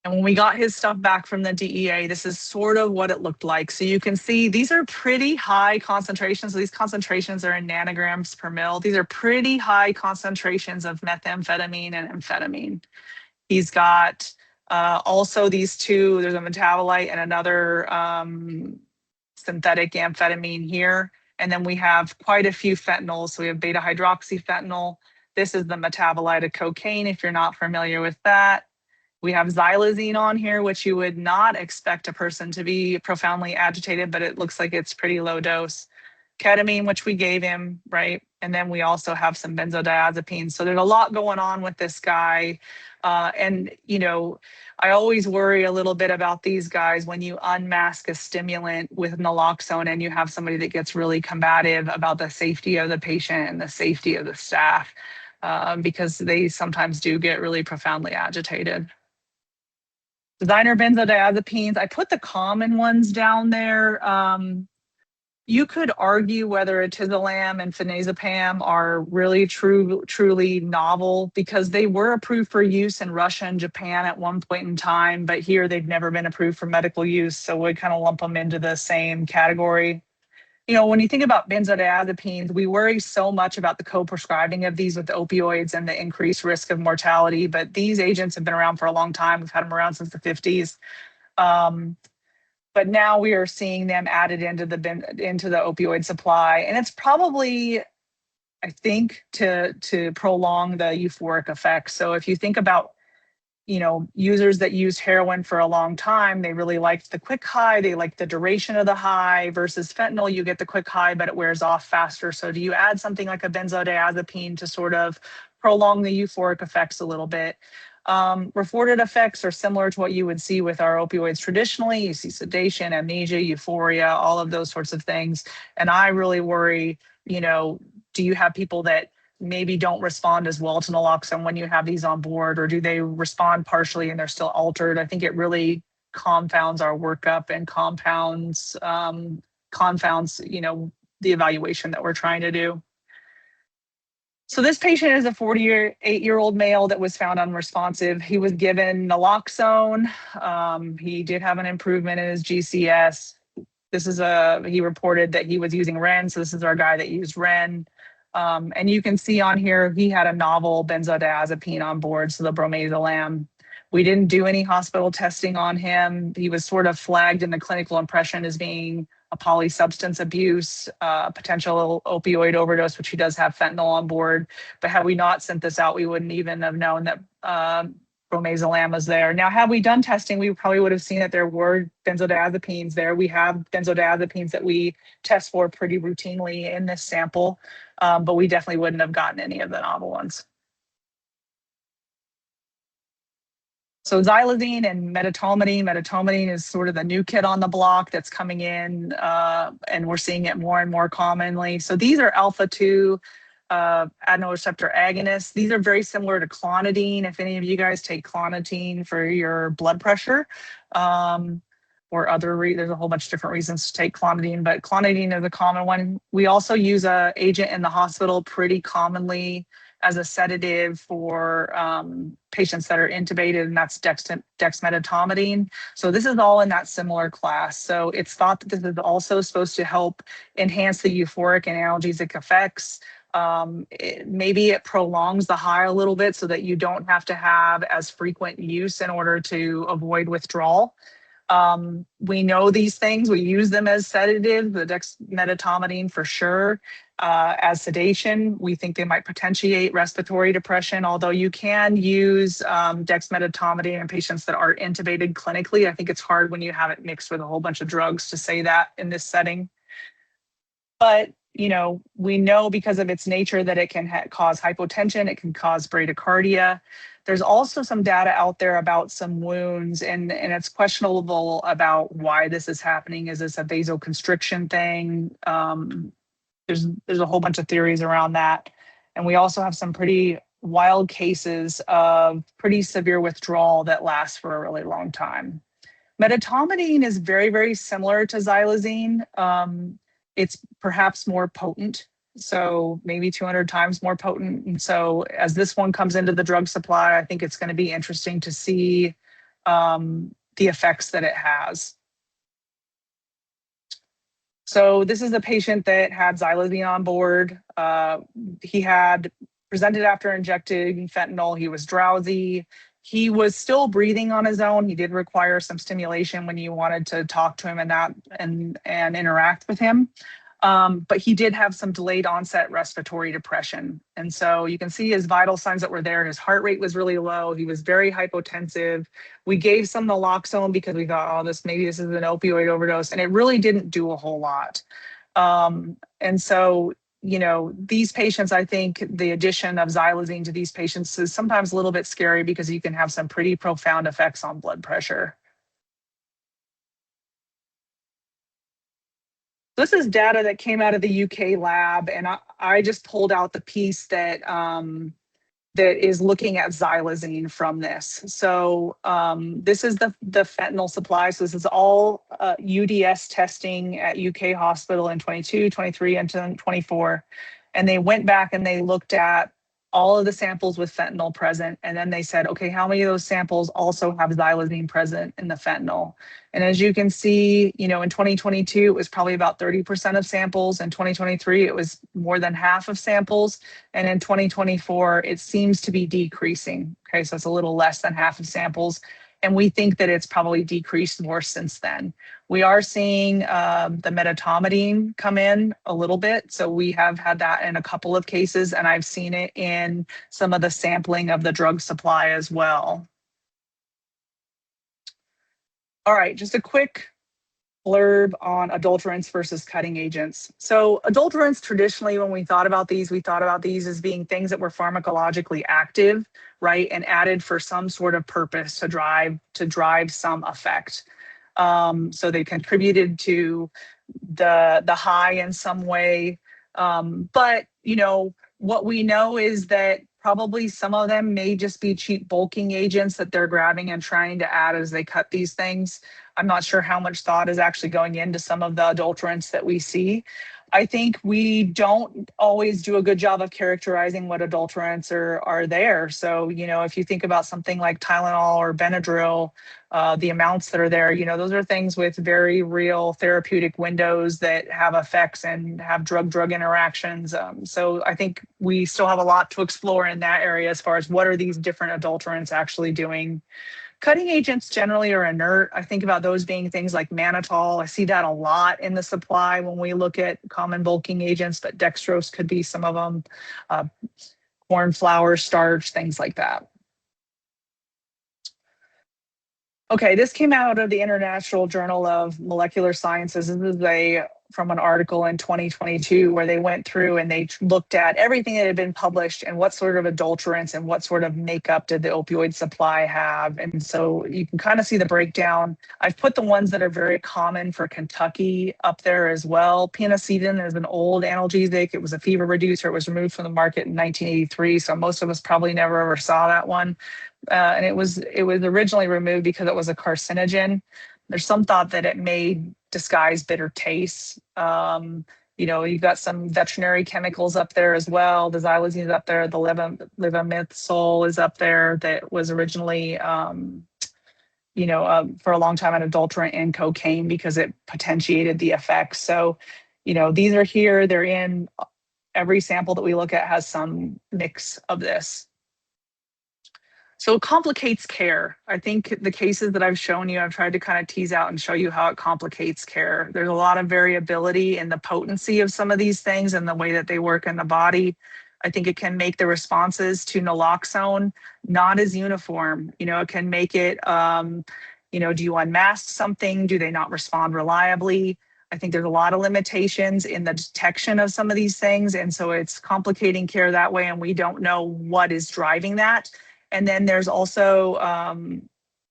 And when we got his stuff back from the DEA, this is sort of what it looked like. So you can see these are pretty high concentrations. So these concentrations are in nanograms per mil. These are pretty high concentrations of methamphetamine and amphetamine. He's got also these two, there's a metabolite and another synthetic amphetamine here. And then we have quite a few fentanyls. So we have beta hydroxyfentanyl. This is the metabolite of cocaine, if you're not familiar with that. We have xylazine on here, which you would not expect a person to be profoundly agitated, but it looks like it's pretty low dose. Ketamine, which we gave him, right? And then we also have some benzodiazepines. So there's a lot going on with this guy. And, I always worry a little bit about these guys when you unmask a stimulant with naloxone and you have somebody that gets really combative about the safety of the patient and the safety of the staff, because they sometimes do get really profoundly agitated. Designer benzodiazepines, I put the common ones down there. You could argue whether atizolame and phenazepam are really truly novel because they were approved for use in Russia and Japan at one point in time, but here they've never been approved for medical use. So we kind of lump them into the same category. When you think about benzodiazepines, we worry so much about the co-prescribing of these with the opioids and the increased risk of mortality, but these agents have been around for a long time. We've had them around since the 50s. But now we are seeing them added into the opioid supply. And it's probably, I think, to prolong the euphoric effect. So if you think about, users that used heroin for a long time, they really liked the quick high, they liked the duration of the high, versus fentanyl, you get the quick high, but it wears off faster. So do you add something like a benzodiazepine to sort of prolong the euphoric effects a little bit? Reported effects are similar to what you would see with our opioids traditionally. You see sedation, amnesia, euphoria, all of those sorts of things. And I really worry, do you have people that maybe don't respond as well to naloxone when you have these on board, or do they respond partially and they're still altered? I think it really confounds our workup and confounds, the evaluation that we're trying to do. So this patient is a 48-year-old male that was found unresponsive. He was given naloxone. He did have an improvement in his GCS. He reported that he was using Ren. So this is our guy that used Ren. And you can see on here, he had a novel benzodiazepine on board, so the bromazolam. We didn't do any hospital testing on him. He was sort of flagged in the clinical impression as being a polysubstance abuse, potential opioid overdose, which he does have fentanyl on board. But had we not sent this out, we wouldn't even have known that bromozolam was there. Now, had we done testing, we probably would have seen that there were benzodiazepines there. We have benzodiazepines that we test for pretty routinely in this sample, but we definitely wouldn't have gotten any of the novel ones. So xylazine and medetomidine. Medetomidine is sort of the new kid on the block that's coming in, and we're seeing it more and more commonly. So these are alpha-2 adenoreceptor agonists. These are very similar to clonidine. If any of you guys take clonidine for your blood pressure, or there's a whole bunch of different reasons to take clonidine, but clonidine is a common one. We also use an agent in the hospital pretty commonly as a sedative for patients that are intubated, and that's dexmedetomidine. So this is all in that similar class. So it's thought that this is also supposed to help enhance the euphoric and analgesic effects. Maybe it prolongs the high a little bit so that you don't have to have as frequent use in order to avoid withdrawal. We know these things, we use them as sedatives, the dexmedetomidine for sure. As sedation, we think they might potentiate respiratory depression, although you can use dexmedetomidine in patients that are intubated clinically. I think it's hard when you have it mixed with a whole bunch of drugs to say that in this setting. But you know, we know because of its nature that it can cause hypotension, it can cause bradycardia. There's also some data out there about some wounds, and it's questionable about why this is happening. Is this a vasoconstriction thing? There's a whole bunch of theories around that. And we also have some pretty wild cases of pretty severe withdrawal that lasts for a really long time. Medetomidine is very, very similar to xylazine. It's perhaps more potent, so maybe 200 times more potent. And so as this one comes into the drug supply, I think it's going to be interesting to see the effects that it has. So this is a patient that had xylazine on board. He had presented after injecting fentanyl. He was drowsy. He was still breathing on his own. He did require some stimulation when you wanted to talk to him and interact with him. But he did have some delayed onset respiratory depression. And so you can see his vital signs that were there. His heart rate was really low. He was very hypotensive. We gave some naloxone because we thought, oh, maybe this is an opioid overdose. And it really didn't do a whole lot. And so, you know, these patients, I think the addition of xylazine to these patients is sometimes a little bit scary because you can have some pretty profound effects on blood pressure. This is data that came out of the UK lab, and I just pulled out the piece that that is looking at xylazine from this. So this is the fentanyl supply. So this is all UDS testing at UK hospital in 22, 23, and 24. And they went back and they looked at all of the samples with fentanyl present. And then they said, okay, how many of those samples also have xylazine present in the fentanyl? And as you can see, you know, in 2022, it was probably about 30% of samples. In 2023, it was more than half of samples. And in 2024, it seems to be decreasing. Okay, so it's a little less than half of samples. And we think that it's probably decreased more since then. We are seeing the medetomidine come in a little bit. So we have had that in a couple of cases, and I've seen it in some of the sampling of the drug supply as well. All right, just a quick blurb on adulterants versus cutting agents. So adulterants, traditionally, when we thought about these as being things that were pharmacologically active, right, and added for some sort of purpose to drive some effect. So they contributed to the high in some way. But you know, what we know is that probably some of them may just be cheap bulking agents that they're grabbing and trying to add as they cut these things. I'm not sure how much thought is actually going into some of the adulterants that we see. I think we don't always do a good job of characterizing what adulterants are there. So, you know, if you think about something like Tylenol or Benadryl, the amounts that are there, you know, those are things with very real therapeutic windows that have effects and have drug-drug interactions. So I think we still have a lot to explore in that area as far as what are these different adulterants actually doing. Cutting agents generally are inert. I think about those being things like mannitol. I see that a lot in the supply when we look at common bulking agents, but dextrose could be some of them, corn flour, starch, things like that. Okay, this came out of the International Journal of Molecular Sciences. This is from an article in 2022 where they went through and they looked at everything that had been published and what sort of adulterants and what sort of makeup did the opioid supply have. And so you can kind of see the breakdown. I've put the ones that are very common for Kentucky up there as well. Phenacetine is an old analgesic. It was a fever reducer. It was removed from the market in 1983. So most of us probably never ever saw that one. And it was originally removed because it was a carcinogen. There's some thought that it may disguise bitter tastes. You've got some veterinary chemicals up there as well. The xylazine is up there. The levamisole is up there. That was originally, for a long time an adulterant in cocaine because it potentiated the effects. So, these are here. They're in every sample that we look at has some mix of this. So it complicates care. I think the cases that I've shown you, I've tried to kind of tease out and show you how it complicates care. There's a lot of variability in the potency of some of these things and the way that they work in the body. I think it can make the responses to naloxone not as uniform. It can make it, do you unmask something? Do they not respond reliably? I think there's a lot of limitations in the detection of some of these things. And so it's complicating care that way. And we don't know what is driving that. And then there's also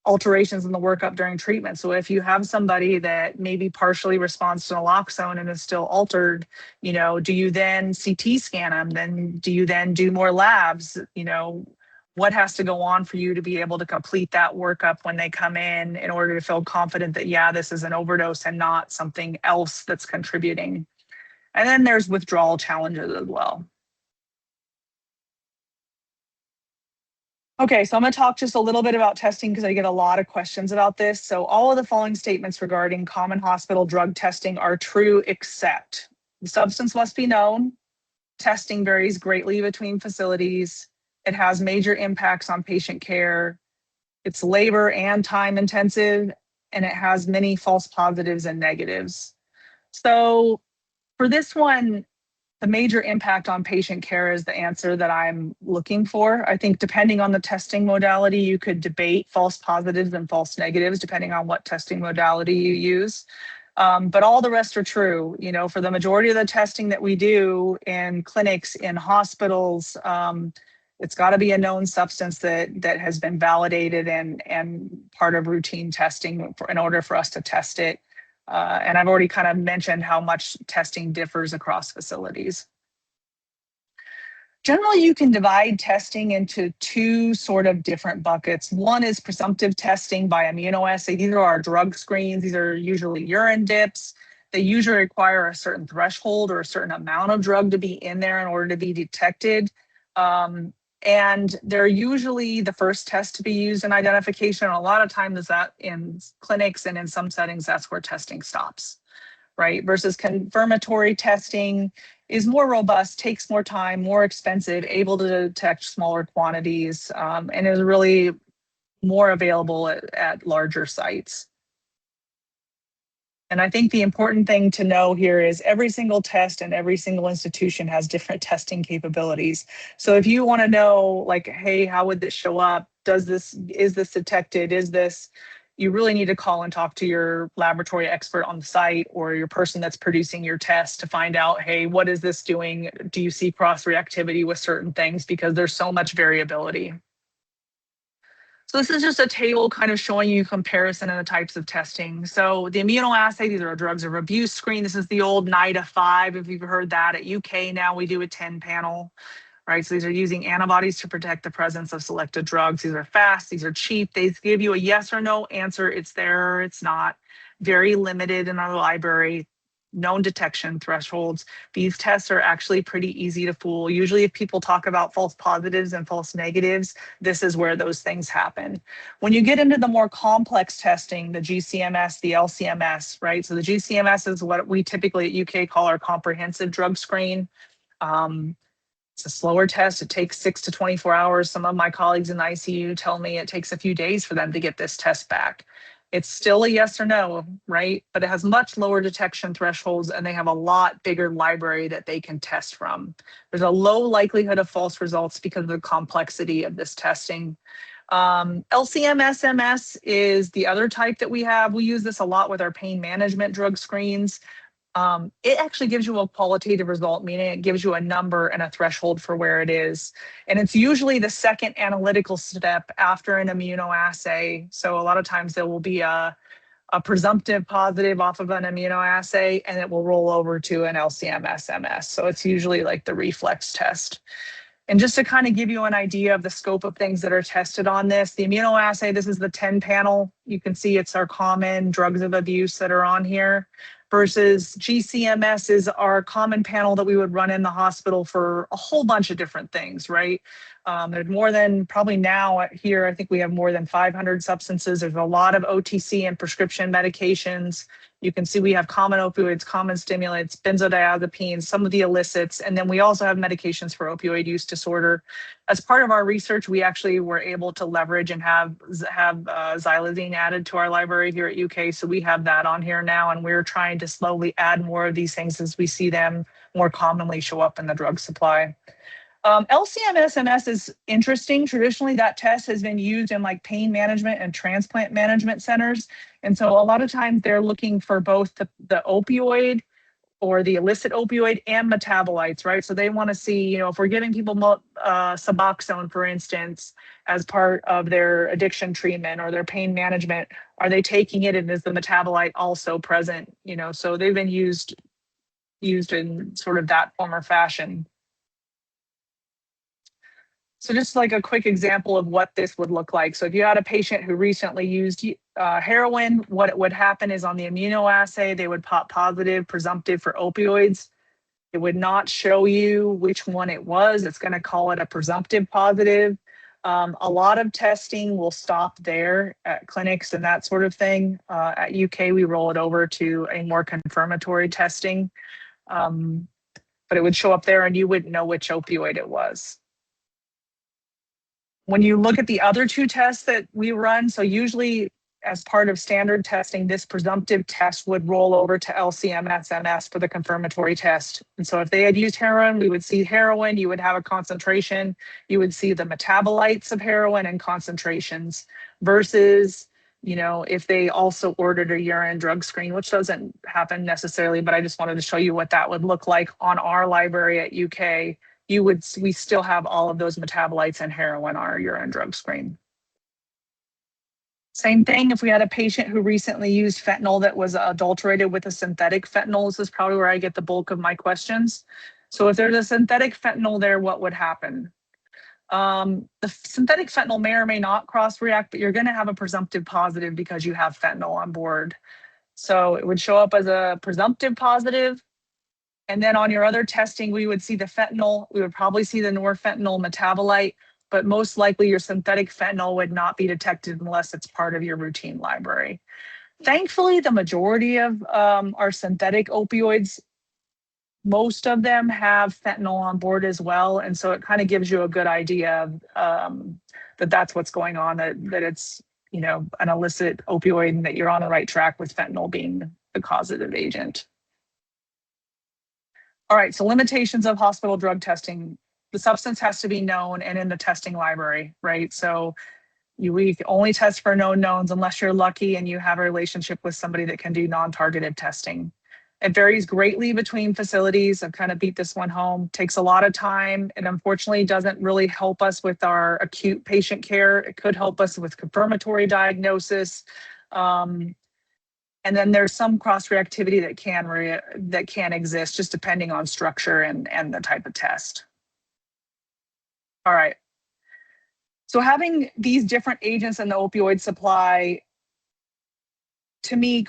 alterations in the workup during treatment. So if you have somebody that maybe partially responds to naloxone and is still altered, do you then CT scan them? Then do you then do more labs? What has to go on for you to be able to complete that workup when they come in order to feel confident that, yeah, this is an overdose and not something else that's contributing. And then there's withdrawal challenges as well. Okay, so I'm going to talk just a little bit about testing because I get a lot of questions about this. So all of the following statements regarding common hospital drug testing are true, except the substance must be known. Testing varies greatly between facilities. It has major impacts on patient care. It's labor and time intensive, and it has many false positives and negatives. So for this one, the major impact on patient care is the answer that I'm looking for. I think depending on the testing modality, you could debate false positives and false negatives depending on what testing modality you use. But all the rest are true. For the majority of the testing that we do in clinics, in hospitals, it's got to be a known substance that has been validated and part of routine testing in order for us to test it. And I've already kind of mentioned how much testing differs across facilities. Generally, you can divide testing into two sort of different buckets. One is presumptive testing by immunoassay. These are our drug screens. These are usually urine dips. They usually require a certain threshold or a certain amount of drug to be in there in order to be detected. And they're usually the first test to be used in identification. And a lot of times that in clinics and in some settings, that's where testing stops, right? Versus confirmatory testing is more robust, takes more time, more expensive, able to detect smaller quantities, and is really more available at larger sites. And I think the important thing to know here is every single test and every single institution has different testing capabilities. So if you want to know, like, hey, how would this show up? Is this detected? You really need to call and talk to your laboratory expert on the site or your person that's producing your test to find out, hey, what is this doing? Do you see cross-reactivity with certain things? Because there's so much variability. So this is just a table kind of showing you comparison of the types of testing. So the immunoassay, these are our drugs of abuse screen. This is the old NIDA-5, if you've heard that. At UK now we do a 10 panel, right? So these are using antibodies to protect the presence of selected drugs. These are fast, these are cheap. They give you a yes or no answer. It's there or it's not. Very limited in our library. Known detection thresholds. These tests are actually pretty easy to fool. Usually if people talk about false positives and false negatives, this is where those things happen. When you get into the more complex testing, the GCMS, the LCMS, right? So the GCMS is what we typically at UK call our comprehensive drug screen. It's a slower test. It takes 6 to 24 hours. Some of my colleagues in the ICU tell me it takes a few days for them to get this test back. It's still a yes or no, right? But it has much lower detection thresholds and they have a lot bigger library that they can test from. There's a low likelihood of false results because of the complexity of this testing. LCMS-MS is the other type that we have. We use this a lot with our pain management drug screens. It actually gives you a qualitative result, meaning it gives you a number and a threshold for where it is. And it's usually the second analytical step after an immunoassay. So a lot of times there will be a presumptive positive off of an immunoassay, and it will roll over to an LCMS-MS. So it's usually like the reflex test. And just to kind of give you an idea of the scope of things that are tested on this, the immunoassay, this is the 10 panel. You can see it's our common drugs of abuse that are on here, versus GCMS is our common panel that we would run in the hospital for a whole bunch of different things, right? There's more than, probably now here, I think we have more than 500 substances. There's a lot of OTC and prescription medications. You can see we have common opioids, common stimulants, benzodiazepines, some of the illicits, and then we also have medications for opioid use disorder. As part of our research, we actually were able to leverage and have xylazine added to our library here at UK. So we have that on here now, and we're trying to slowly add more of these things as we see them more commonly show up in the drug supply. LCMS-MS is interesting. Traditionally, that test has been used in like pain management and transplant management centers. And so a lot of times they're looking for both the opioid or the illicit opioid and metabolites, right? So they want to see, you know, if we're giving people Suboxone, for instance, as part of their addiction treatment or their pain management, are they taking it and is the metabolite also present? You know, so they've been used in sort of that form or fashion. So just like a quick example of what this would look like. So if you had a patient who recently used heroin, what would happen is on the immunoassay, they would pop positive, presumptive for opioids. It would not show you which one it was. It's going to call it a presumptive positive. A lot of testing will stop there at clinics and that sort of thing. At UK, we roll it over to a more confirmatory testing. But it would show up there and you wouldn't know which opioid it was. When you look at the other two tests that we run, so usually as part of standard testing, this presumptive test would roll over to LCMS-MS for the confirmatory test. And so if they had used heroin, we would see heroin, you would have a concentration, you would see the metabolites of heroin and concentrations, versus, you know, if they also ordered a urine drug screen, which doesn't happen necessarily, but I just wanted to show you what that would look like on our library at UK. We still have all of those metabolites and heroin on our urine drug screen. Same thing if we had a patient who recently used fentanyl that was adulterated with a synthetic fentanyl. This is probably where I get the bulk of my questions. So if there's a synthetic fentanyl there, what would happen? The synthetic fentanyl may or may not cross-react, but you're going to have a presumptive positive because you have fentanyl on board. So it would show up as a presumptive positive. And then on your other testing, we would see the fentanyl. We would probably see the norfentanyl metabolite, but most likely your synthetic fentanyl would not be detected unless it's part of your routine library. Thankfully, the majority of our synthetic opioids, most of them have fentanyl on board as well. And so it kind of gives you a good idea that that's what's going on, that it's, you know, an illicit opioid and that you're on the right track with fentanyl being the causative agent. All right, so limitations of hospital drug testing. The substance has to be known and in the testing library, right? So we only test for known knowns unless you're lucky and you have a relationship with somebody that can do non-targeted testing. It varies greatly between facilities. I've kind of beat this one home. Takes a lot of time and unfortunately doesn't really help us with our acute patient care. It could help us with confirmatory diagnosis. And then there's some cross-reactivity that can exist just depending on structure and the type of test. All right. So having these different agents in the opioid supply, to me,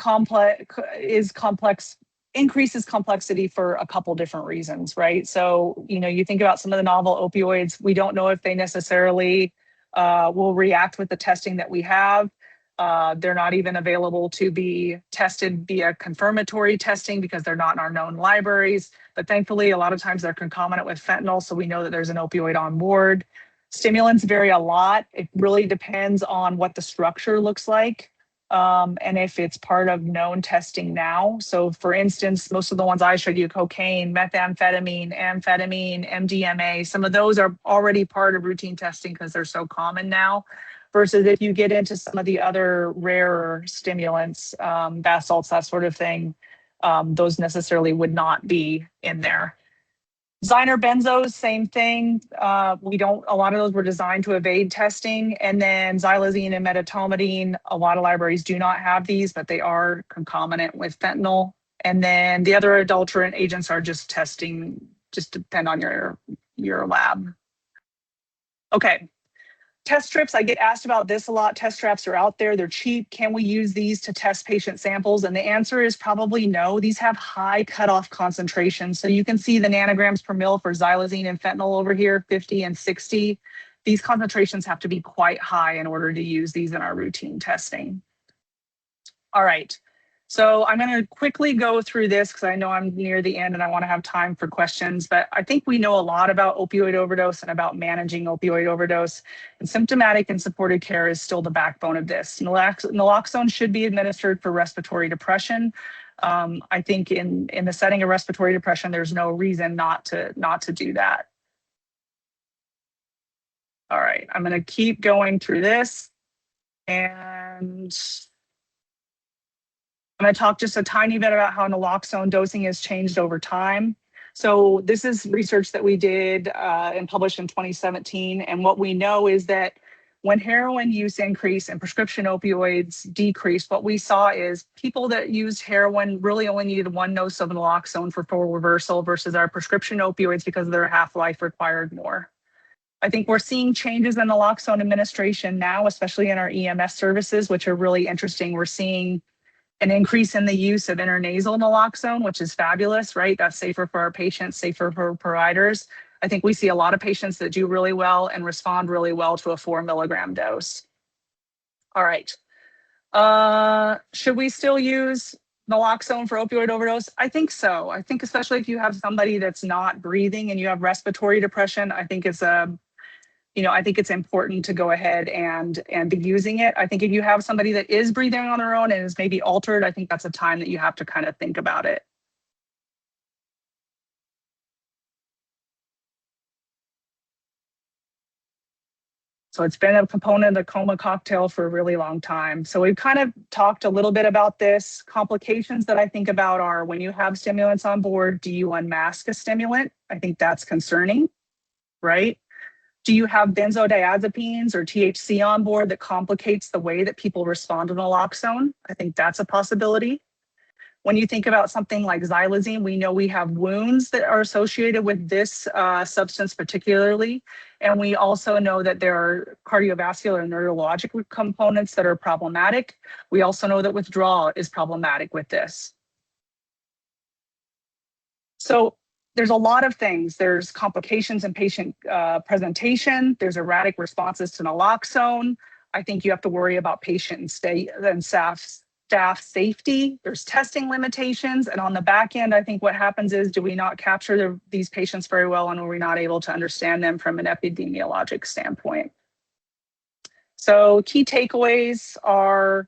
increases complexity for a couple different reasons, right? So, you know, you think about some of the novel opioids, we don't know if they necessarily will react with the testing that we have. They're not even available to be tested via confirmatory testing because they're not in our known libraries. But thankfully, a lot of times they're concomitant with fentanyl, so we know that there's an opioid on board. Stimulants vary a lot. It really depends on what the structure looks like and if it's part of known testing now. So for instance, most of the ones I showed you, cocaine, methamphetamine, amphetamine, MDMA, some of those are already part of routine testing because they're so common now. versus if you get into some of the other rarer stimulants, bath salts, that sort of thing, those necessarily would not be in there. Zyner benzos, same thing. A lot of those were designed to evade testing. And then xylazine and medetomidine, a lot of libraries do not have these, but they are concomitant with fentanyl. And then the other adulterant agents are just testing, just depend on your lab. Okay. Test strips, I get asked about this a lot. Test strips are out there, they're cheap. Can we use these to test patient samples? And the answer is probably no. These have high cutoff concentrations. So you can see the nanograms per mil for xylazine and fentanyl over here, 50 and 60. These concentrations have to be quite high in order to use these in our routine testing. All right. So I'm going to quickly go through this because I know I'm near the end and I want to have time for questions, but I think we know a lot about opioid overdose and about managing opioid overdose, and symptomatic and supported care is still the backbone of this. Naloxone should be administered for respiratory depression. I think in the setting of respiratory depression, there's no reason not to do that. All right, I'm going to keep going through this, and I'm going to talk just a tiny bit about how naloxone dosing has changed over time. So this is research that we did and published in 2017. And what we know is that when heroin use increased and prescription opioids decreased, what we saw is people that used heroin really only needed one dose of naloxone for full reversal versus our prescription opioids, because their half-life required more. I think we're seeing changes in naloxone administration now, especially in our EMS services, which are really interesting. We're seeing an increase in the use of intranasal naloxone, which is fabulous, right? That's safer for our patients, safer for providers. I think we see a lot of patients that do really well and respond really well to a 4 milligram dose. All right. Should we still use naloxone for opioid overdose? I think so. I think especially if you have somebody that's not breathing and you have respiratory depression, I think it's I think it's important to go ahead and be using it. I think if you have somebody that is breathing on their own and is maybe altered, I think that's a time that you have to kind of think about it. So it's been a component of the coma cocktail for a really long time. So we've kind of talked a little bit about this. Complications that I think about are when you have stimulants on board, do you unmask a stimulant? I think that's concerning, right? Do you have benzodiazepines or THC on board that complicates the way that people respond to naloxone? I think that's a possibility. When you think about something like xylazine, we know we have wounds that are associated with this substance particularly. And we also know that there are cardiovascular and neurologic components that are problematic. We also know that withdrawal is problematic with this. So there's a lot of things. There's complications in patient presentation. There's erratic responses to naloxone. I think you have to worry about patient and staff safety. There's testing limitations. And on the back end, I think what happens is, do we not capture these patients very well, and are we not able to understand them from an epidemiologic standpoint? So key takeaways are,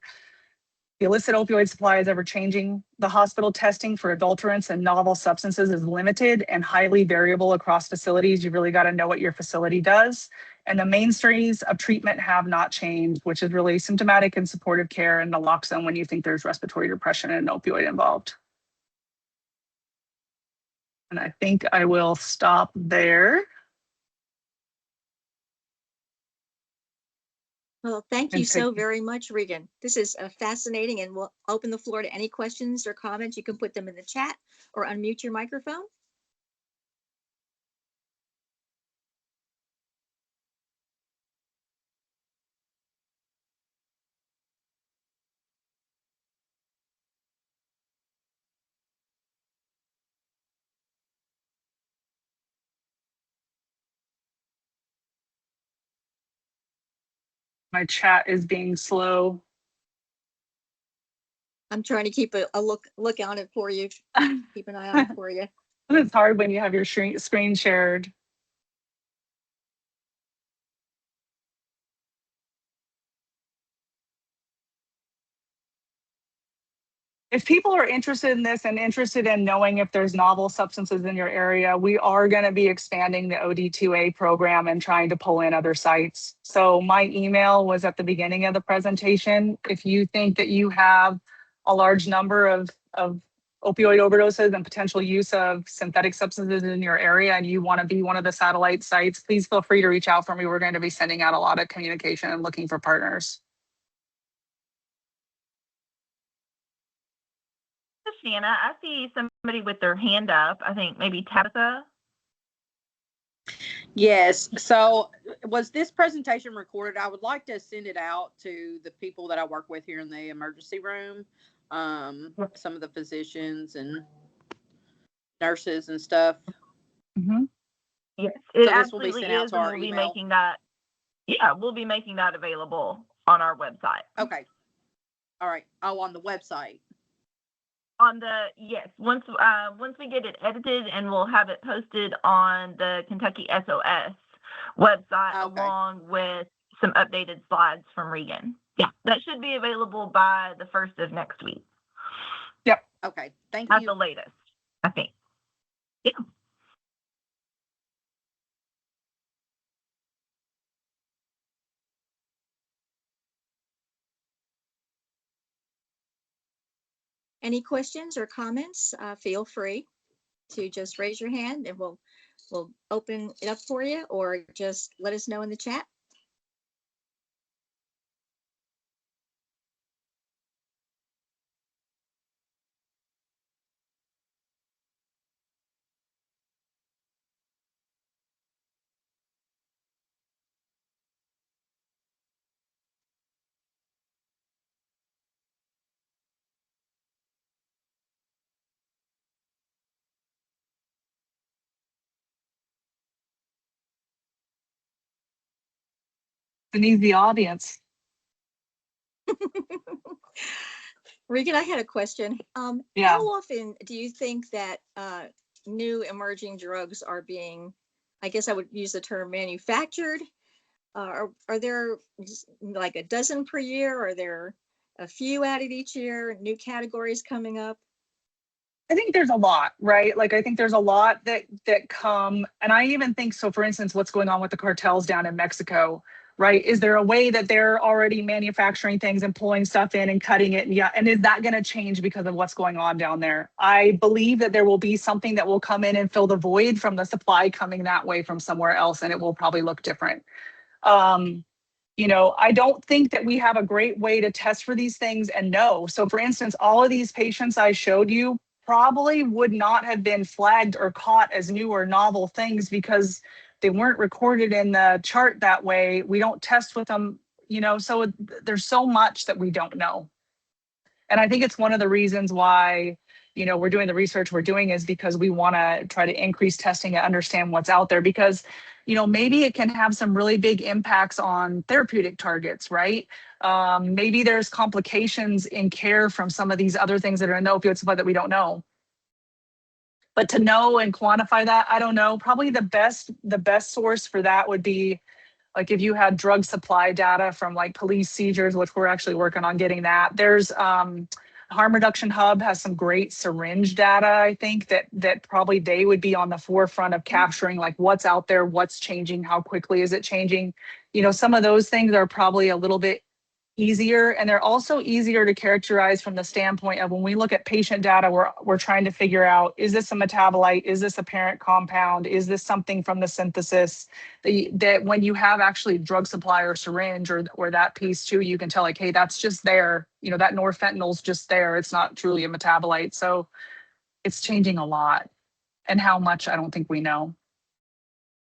the illicit opioid supply is ever changing. The hospital testing for adulterants and novel substances is limited and highly variable across facilities. You really got to know what your facility does. And the mainstays of treatment have not changed, which is really symptomatic and supportive care and naloxone when you think there's respiratory depression and an opioid involved. And I think I will stop there. Well, thank you so very much, Regan. This is fascinating, and we'll open the floor to any questions or comments. You can put them in the chat or unmute your microphone. My chat is being slow. I'm trying to keep a look on it for you. Keep an eye on it for you. It's hard when you have your screen shared. if people are interested in this and interested in knowing if there's novel substances in your area, we are going to be expanding the OD2A program and trying to pull in other sites. So my email was at the beginning of the presentation. If you think that you have a large number of opioid overdoses and potential use of synthetic substances in your area and you want to be one of the satellite sites, please feel free to reach out for me. We're going to be sending out a lot of communication and looking for partners. Shanna, I see somebody with their hand up. I think maybe Tabitha. Yes. So was this presentation recorded? I would like to send it out to the people that I work with here in the emergency room. Some of the physicians and nurses and stuff. Mm-hmm. Yes, it So this will be absolutely sent out is, to and our we'll be email. making that. Yeah, we'll be making that available on our website. Okay. All right. Oh, on the website. On the once we get it edited, and we'll have it posted on the Kentucky SOS website, Okay. along with some updated slides from Regan. Yeah, that should be available by the 1st of next week. Yep. Okay. Thank At you. the latest, I think. Yeah. Any questions or comments? Feel free to just raise your hand and we'll open it up for you, or just let us know in the chat. An easy audience. Regan, I had a question. Yeah. How often do you think that new emerging drugs are being, I guess I would use the term, manufactured? Are there like a dozen per year? Are there a few added each year? New categories coming up? I think there's a lot, right? Like I think there's a lot that come, and I even think so. For instance, what's going on with the cartels down in Mexico, right? Is there a way that they're already manufacturing things and pulling stuff in and cutting it? And is that going to change because of what's going on down there? I believe that there will be something that will come in and fill the void from the supply coming that way from somewhere else, and it will probably look different. I don't think that we have a great way to test for these things and know. So for instance, all of these patients I showed you probably would not have been flagged or caught as new or novel things because they weren't recorded in the chart that way. We don't test with them, so there's so much that we don't know. And I think it's one of the reasons why, we're doing the research we're doing is because we want to try to increase testing and understand what's out there because, maybe it can have some really big impacts on therapeutic targets, right? Maybe there's complications in care from some of these other things that are in the opioid supply that we don't know. But to know and quantify that, I don't know. Probably the best source for that would be like if you had drug supply data from like police seizures, which we're actually working on getting that. There's Harm Reduction Hub has some great syringe data, I think, that probably they would be on the forefront of capturing like what's out there, what's changing, how quickly is it changing. Some of those things are probably a little bit easier, and they're also easier to characterize from the standpoint of when we look at patient data, we're trying to figure out, is this a metabolite? Is this a parent compound? Is this something from the synthesis that when you have actually drug supply or syringe or that piece too, you can tell like, hey, that's just there. That norfentanyl's just there. It's not truly a metabolite. So it's changing a lot, and how much, I don't think we know.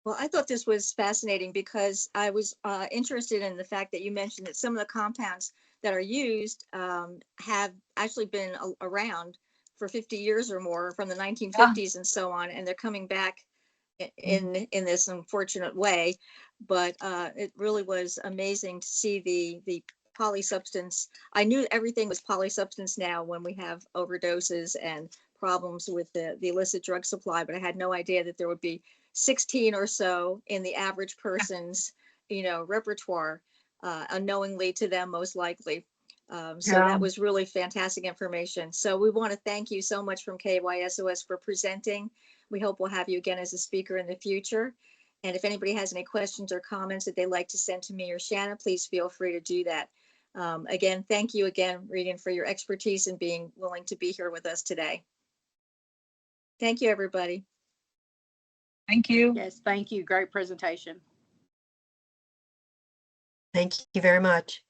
Well, I thought this was fascinating because I was interested in the fact that you mentioned that some of the compounds that are used have actually been around for 50 years or more, from the 1950s and so on, and they're coming back in this unfortunate way. But it really was amazing to see the polysubstance. I knew everything was polysubstance now when we have overdoses and problems with the illicit drug supply, but I had no idea that there would be 16 or so in the average person's, repertoire, unknowingly to them, most likely. So Yeah. that was really fantastic information. So we want to thank you so much from KYSOS for presenting. We hope we'll have you again as a speaker in the future. And if anybody has any questions or comments that they'd like to send to me or Shanna, please feel free to do that. Again, thank you again, Regan, for your expertise and being willing to be here with us today. Thank you, everybody. Thank you. Yes, thank you. Great presentation. Thank you very much.